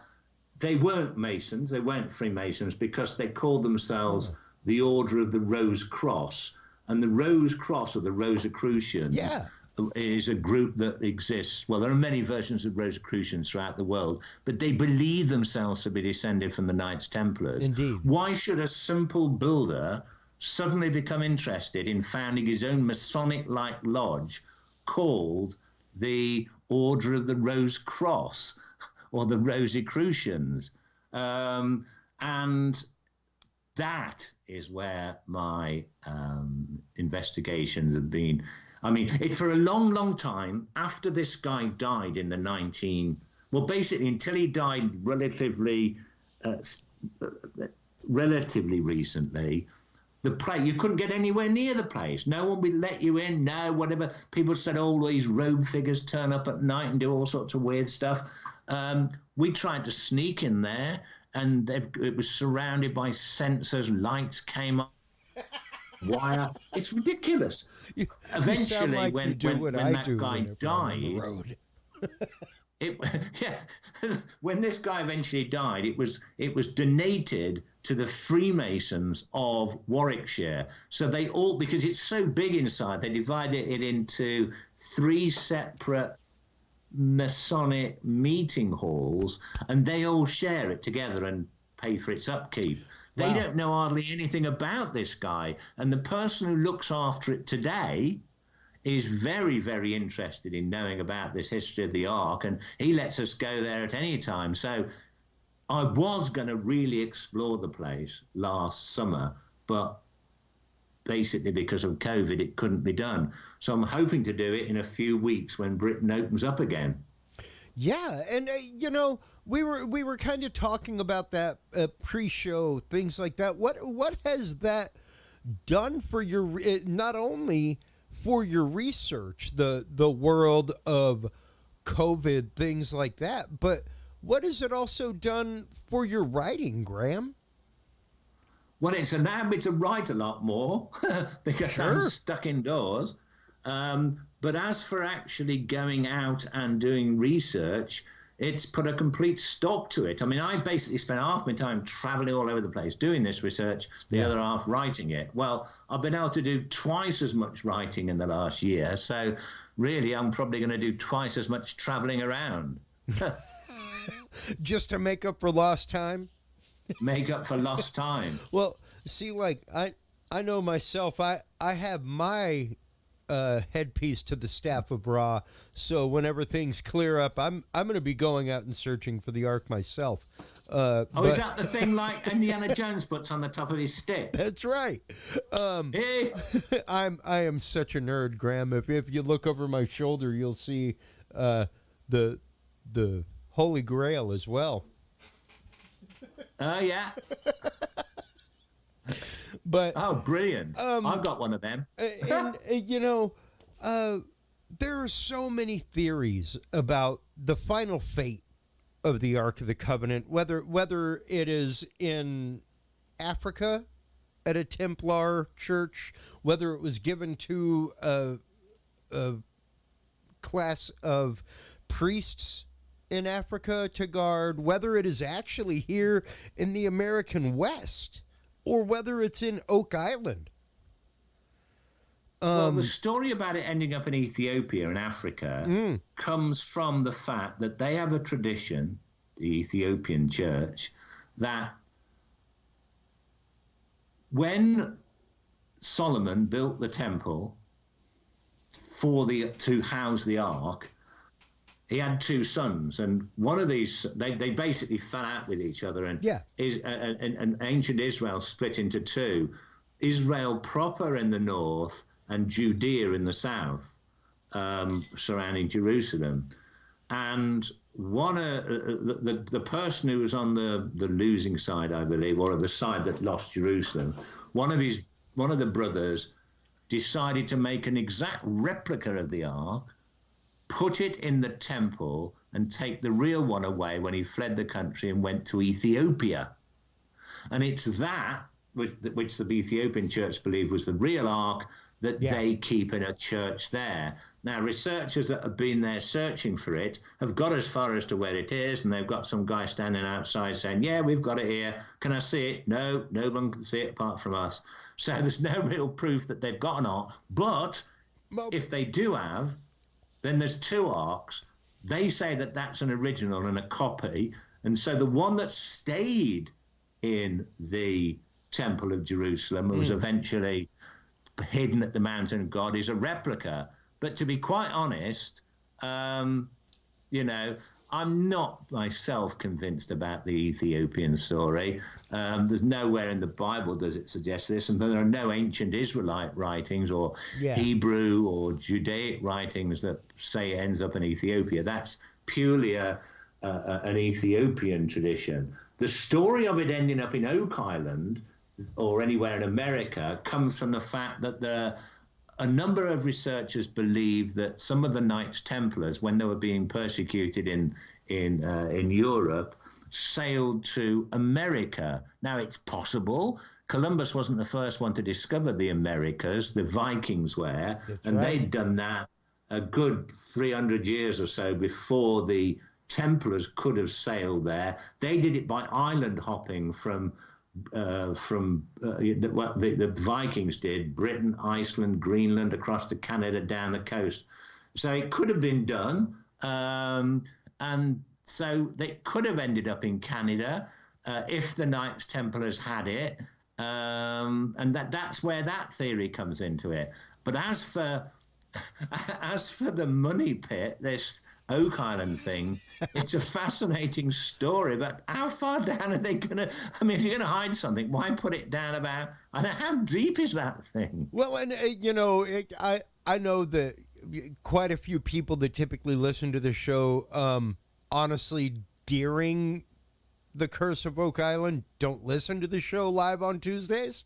they weren't Masons, they weren't Freemasons, because they called themselves the Order of the Rose Cross. And the Rose Cross, or the Rosicrucians, is a group that exists. Well, there are many versions of Rosicrucians throughout the world, but they believe themselves to be descended from the Knights Templars. Indeed. Why should a simple builder suddenly become interested in founding his own Masonic-like lodge called the Order of the Rose Cross or the Rosicrucians? And that is where my investigations have been. I mean, for a long, long time, after this guy died in the basically until he died relatively recently, the place, you couldn't get anywhere near the place. No one would let you in. No, whatever. People said all these robe figures turn up at night and do all sorts of weird stuff. We tried to sneak in there, and it was surrounded by sensors. Lights came up, wire. It's ridiculous. Eventually, like when that guy died, when this guy eventually died, it was donated to the Freemasons of Warwickshire. So they all, because it's so big inside, they divided it into 3 separate Masonic meeting halls, and they all share it together and pay for its upkeep. They Wow. don't know hardly anything about this guy, and the person who looks after it today is very, very interested in knowing about this history of the Ark, and he lets us go there at any time. So I was going to really explore the place last summer, but basically because of COVID, it couldn't be done. So I'm hoping to do it in a few weeks when Britain opens up again. Yeah, and you know, we were kind of talking about that pre-show, things like that. What has that done for your not only for your research, the world of COVID, things like that, but what has it also done for your writing, Graham? Well, it's allowed me to write a lot more because I'm stuck indoors. But as for actually going out and doing research, it's put a complete stop to it. I mean, I basically spent half my time traveling all over the place doing this research, the other half writing it. Well, I've been able to do twice as much writing in the last year. So really, I'm probably going to do twice as much traveling around. Just to make up for lost time? Make up for lost time. Well, see, like I know myself, I have my headpiece to the staff of Ra, so whenever things clear up, I'm going to be going out and searching for the Ark myself. Is that the thing like Indiana Jones puts on the top of his stick? That's right. Hey. I am such a nerd, Graham. If you look over my shoulder, you'll see the Holy Grail as well. Oh yeah. But brilliant! I've got one of them. And you know, there are so many theories about the final fate of the Ark of the Covenant, whether it is in Africa at a Templar church, whether it was given to a class of priests in Africa to guard, whether it is actually here in the American West, or whether it's in Oak Island. Well, the story about it ending up in Ethiopia and Africa comes from the fact that they have a tradition, the Ethiopian church, that when Solomon built the temple to house the Ark, he had 2 sons, and one of these, they basically fell out with each other, and and ancient Israel split into 2. Israel proper in the north and Judea in the south, surrounding Jerusalem. And one the person who was on the losing side, I believe, or the side that lost Jerusalem, one of the brothers decided to make an exact replica of the Ark, put it in the temple, and take the real one away when he fled the country and went to Ethiopia. And it's that which the Ethiopian church believed was the real Ark that they keep in a church there. Now, researchers that have been there searching for it have got as far as to where it is, and they've got some guy standing outside saying, yeah, we've got it here. Can I see it? No, no one can see it apart from us. So there's no real proof that they've got an Ark, but Well, if they do have, then there's two arks. They say that that's an original and a copy. And so the one that stayed in the Temple of Jerusalem and was eventually hidden at the Mountain of God is a replica. But to be quite honest, you know, I'm not myself convinced about the Ethiopian story. There's nowhere in the Bible does it suggest this, and there are no ancient Israelite writings or Hebrew or Judaic writings that say it ends up in Ethiopia. That's purely an Ethiopian tradition. The story of it ending up in Oak Island or anywhere in America comes from the fact that a number of researchers believe that some of the Knights Templars, when they were being persecuted in Europe, sailed to America. Now, it's possible. Columbus wasn't the first one to discover the Americas. The Vikings were. They'd done that a good 300 years or so before the Templars could have sailed there. They did it by island hopping from what the Vikings did, Britain, Iceland, Greenland, across to Canada, down the coast. So it could have been done. And so they could have ended up in Canada if the Knights Templars had it. And that's where that theory comes into it. But as for the money pit, this Oak Island thing, it's a fascinating story, but how far down are they going to, I mean, if you're going to hide something, why put it down about, I don't know, how deep is that thing? Well, and, you know, I know that quite a few people that typically listen to the show, honestly, during the Curse of Oak Island, don't listen to the show live on Tuesdays.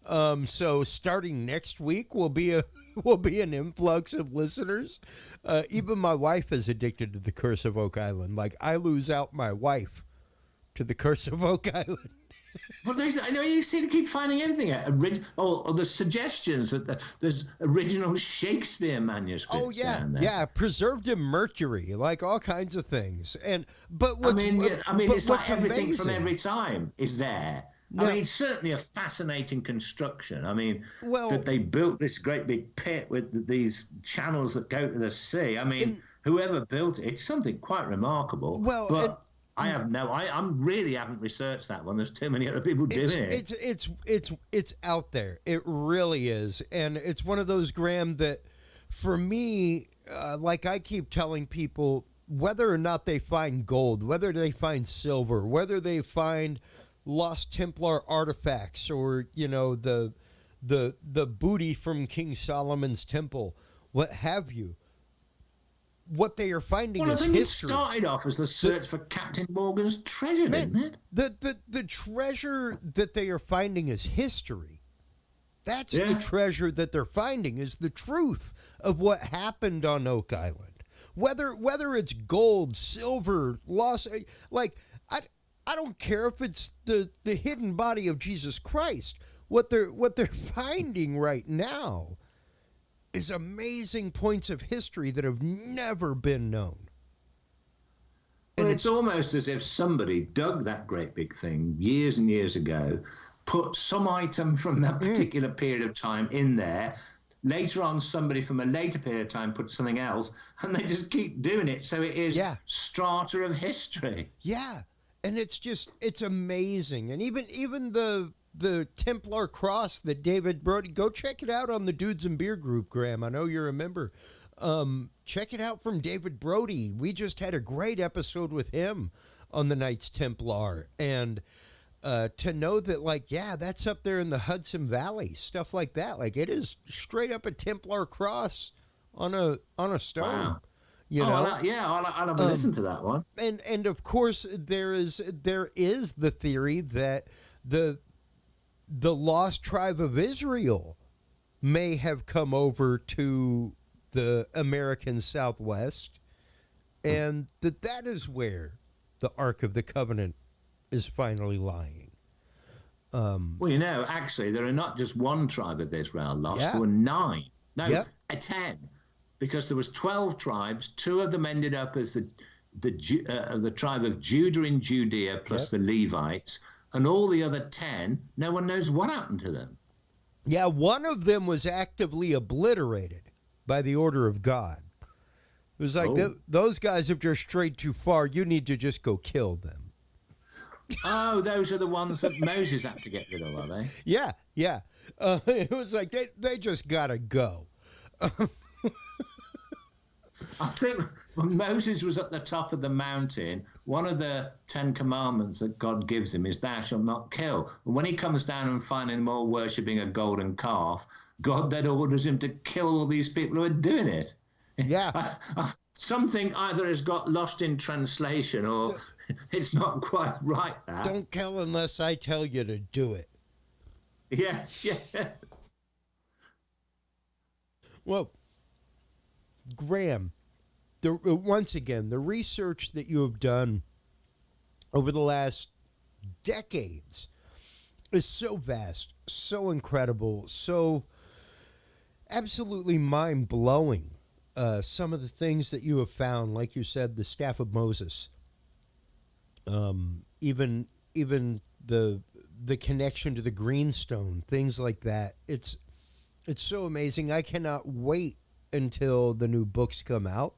So starting next week will be an influx of listeners. Even my wife is addicted to the Curse of Oak Island. Like, I lose out my wife to the Curse of Oak Island. Well, I know you seem to keep finding everything out. Or the suggestions that there's original Shakespeare manuscripts. Oh yeah, down there. yeah, preserved in mercury, like all kinds of things. But it's like everything amazing from every time is there. I mean, it's certainly a fascinating construction. I mean, that they built this great big pit with these channels that go to the sea. I mean, whoever built it, it's something quite remarkable. Well, but I really haven't researched that one. There's too many other people doing it. It's out there. It really is, and it's one of those, Graham, that for me, like I keep telling people, whether or not they find gold, whether they find silver, whether they find lost Templar artifacts, or you know, the booty from King Solomon's temple, what have you, what they are finding is history. It started off as the search for Captain Morgan's treasure, didn't it? The treasure that they are finding is history. That's the treasure that they're finding, is the truth of what happened on Oak Island. Whether it's gold, silver, lost, like I don't care if it's the hidden body of Jesus Christ. What they're finding right now is amazing points of history that have never been known. And it's almost as if somebody dug that great big thing years and years ago, put some item from that particular period of time in there. Later on, somebody from a later period of time put something else, and they just keep doing it. So it is strata of history. Yeah. And it's amazing. And even the Templar cross that David Brody, go check it out on the Dudes and Beer group, Graham. I know you're a member. Check it out from David Brody. We just had a great episode with him on the Knights Templar. And to know that, like, that's up there in the Hudson Valley, stuff like that. Like, it is straight up a Templar cross on a stone. Wow. You know? I'll have a listen to that one. And of course there is the theory that the lost tribe of Israel may have come over to the American Southwest, and that is where the Ark of the Covenant is finally lying. Well, you know, actually, there are not just one tribe of Israel lost. There were 9. No, 10. Because there was 12 tribes. 2 of them ended up as the tribe of Judah in Judea, plus the Levites, and all the other 10, no one knows what happened to them. Yeah, one of them was actively obliterated. by the order of God. It was like, those guys have just strayed too far. You need to just go kill them. Oh, those are the ones that Moses had to get rid of, are they? Yeah, yeah. It was like, they just got to go. I think when Moses was at the top of the mountain, one of the 10 commandments that God gives him is thou shalt not kill. And when he comes down and finding them all worshipping a golden calf, God then orders him to kill all these people who are doing it. Yeah. Something either has got lost in translation or it's not quite right. That. Don't kill unless I tell you to do it. Yeah, yeah. Well, Graham, once again, the research that you have done over the last decades is so vast, so incredible, so absolutely mind-blowing. Some of the things that you have found, like you said, the staff of Moses, even the connection to the greenstone, things like that. It's so amazing. I cannot wait until the new books come out.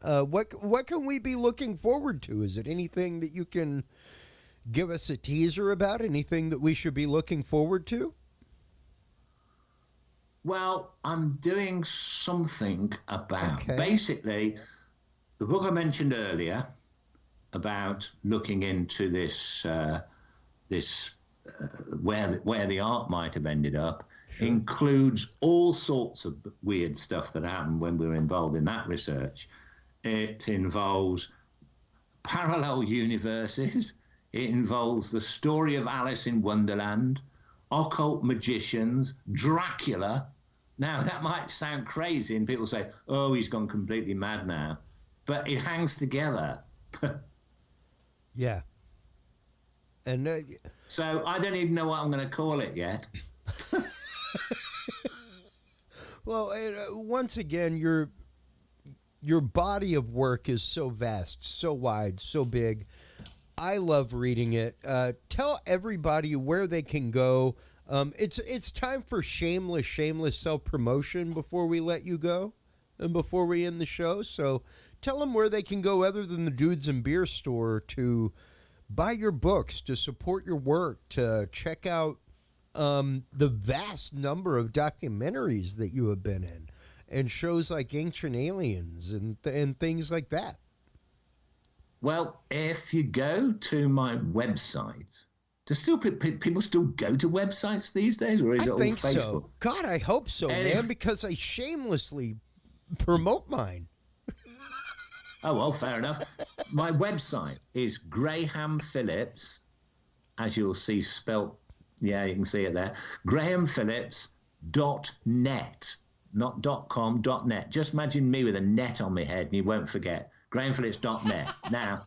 What can we be looking forward to? Is it anything that you can give us a teaser about? Anything that we should be looking forward to? Well, I'm doing something about basically the book I mentioned earlier about looking into this where the art might have ended up. Sure. Includes all sorts of weird stuff that happened when we were involved in that research. It involves parallel universes. It involves the story of Alice in Wonderland, occult magicians, Dracula. Now, that might sound crazy, and people say, oh, he's gone completely mad now. But it hangs together. Yeah. And so I don't even know what I'm going to call it yet. Well, once again, your body of work is so vast, so wide, so big. I love reading it. Tell everybody where they can go. It's time for shameless self-promotion before we let you go and before we end the show. So tell them where they can go other than the Dudes and Beer store to buy your books, to support your work, to check out the vast number of documentaries that you have been in and shows like Ancient Aliens and things like that. Well, if you go to my website, do people still go to websites these days, or is it all Facebook? So. God, I hope so, man, because I shamelessly promote mine. Oh, well, fair enough. My website is Graham Phillips, as you'll see spelt. Yeah, you can see it there. GrahamPhillips.net, not .com, .net. Just imagine me with a net on my head and you won't forget. GrahamPhillips.net. Now,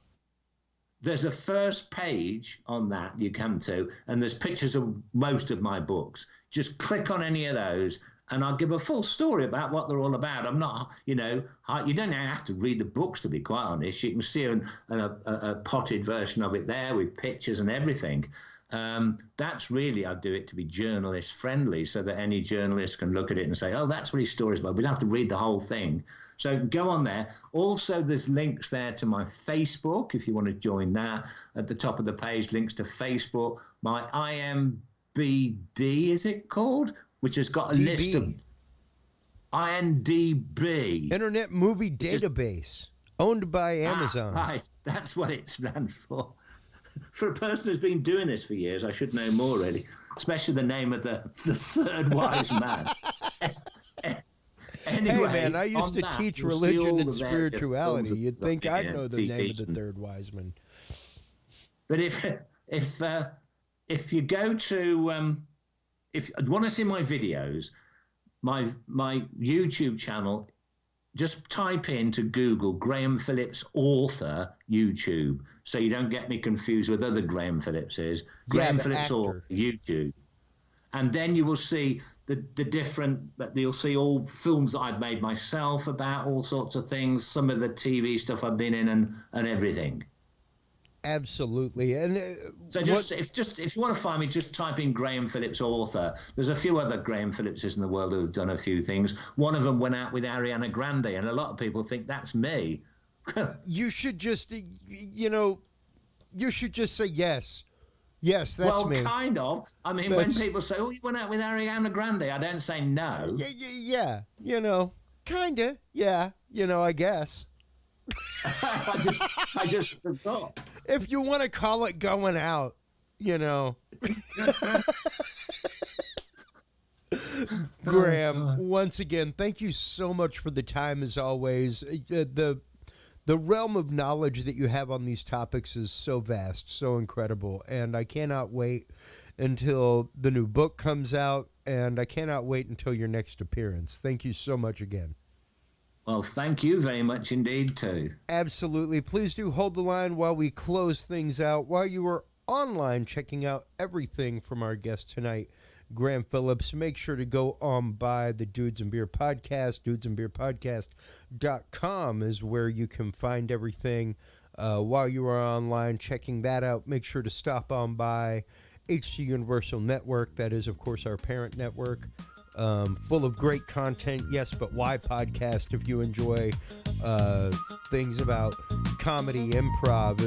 there's a first page on that you come to, and there's pictures of most of my books. Just click on any of those, and I'll give a full story about what they're all about. I'm not, you don't have to read the books, to be quite honest. You can see a potted version of it there with pictures and everything. That's really, I do it to be journalist friendly so that any journalist can look at it and say, oh, that's what his story's about. We don't have to read the whole thing. So go on there. Also, there's links there to my Facebook, if you want to join that. At the top of the page, links to Facebook. My IMBD, is it called? Which has got a list of IMDb. Internet Movie Database, owned by Amazon. Right, that's what it stands for. For a person who's been doing this for years, I should know more, really, especially the name of the third wise man. Anyway, hey, man, I used to teach religion and spirituality. You'd think I'd know the name of the third wise man. But if you go to, if you want to see my videos, my YouTube channel, just type into Google Graham Phillips author YouTube, so you don't get me confused with other Graham Phillipses. Graham Phillips author YouTube. And then you will see the different, you'll see all films that I've made myself about all sorts of things, some of the TV stuff I've been in and everything. Absolutely. And so if you want to find me, just type in Graham Phillips author. There's a few other Graham Phillipses in the world who've done a few things. One of them went out with Ariana Grande, and a lot of people think that's me. You should just, you should just say yes. Yes, that's me. Well, kind of. I mean, when people say, "Oh, you went out with Ariana Grande," I don't say no. Yeah, kind of. Yeah, I guess. I just forgot. If you want to call it going out, Graham, once again, thank you so much for the time as always. The realm of knowledge that you have on these topics is so vast, so incredible, and I cannot wait until the new book comes out, and I cannot wait until your next appearance. Thank you so much again. Well, thank you very much indeed, too. Absolutely. Please do hold the line while we close things out. While you are online checking out everything from our guest tonight, Graham Phillips, make sure to go on by the Dudes and Beer Podcast. dudesandbeerpodcast.com is where you can find everything. While you are online checking that out, make sure to stop on by HC Universal Network. That is, of course, our parent network. Full of great content. Yes, but why podcast? If you enjoy things about comedy, improv,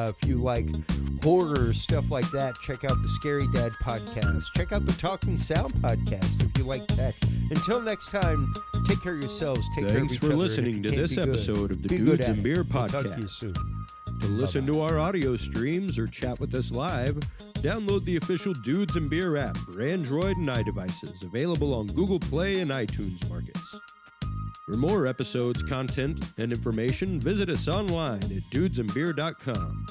if you like horror, stuff like that, check out the Scary Dad podcast. Check out the Talking Sound podcast if you like tech. Until next time, take care of yourselves. Take care of each other. Thanks for listening to this episode of the Dudes and Beer Podcast. We'll talk to you soon. To listen to our audio streams or chat with us live, download the official Dudes and Beer app for Android and iDevices, available on Google Play and iTunes markets. For more episodes, content, and information, visit us online at dudesandbeer.com.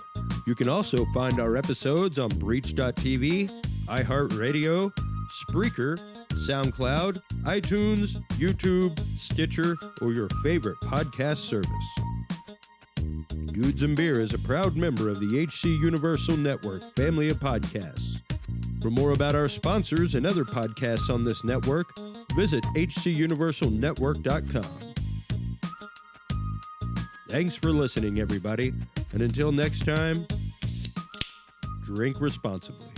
You can also find our episodes on Breach.tv, iHeartRadio, Spreaker, SoundCloud, iTunes, YouTube, Stitcher, or your favorite podcast service. Dudes and Beer is a proud member of the HC Universal Network family of podcasts. For more about our sponsors and other podcasts on this network, visit hcuniversalnetwork.com. Thanks for listening, everybody, and until next time, drink responsibly.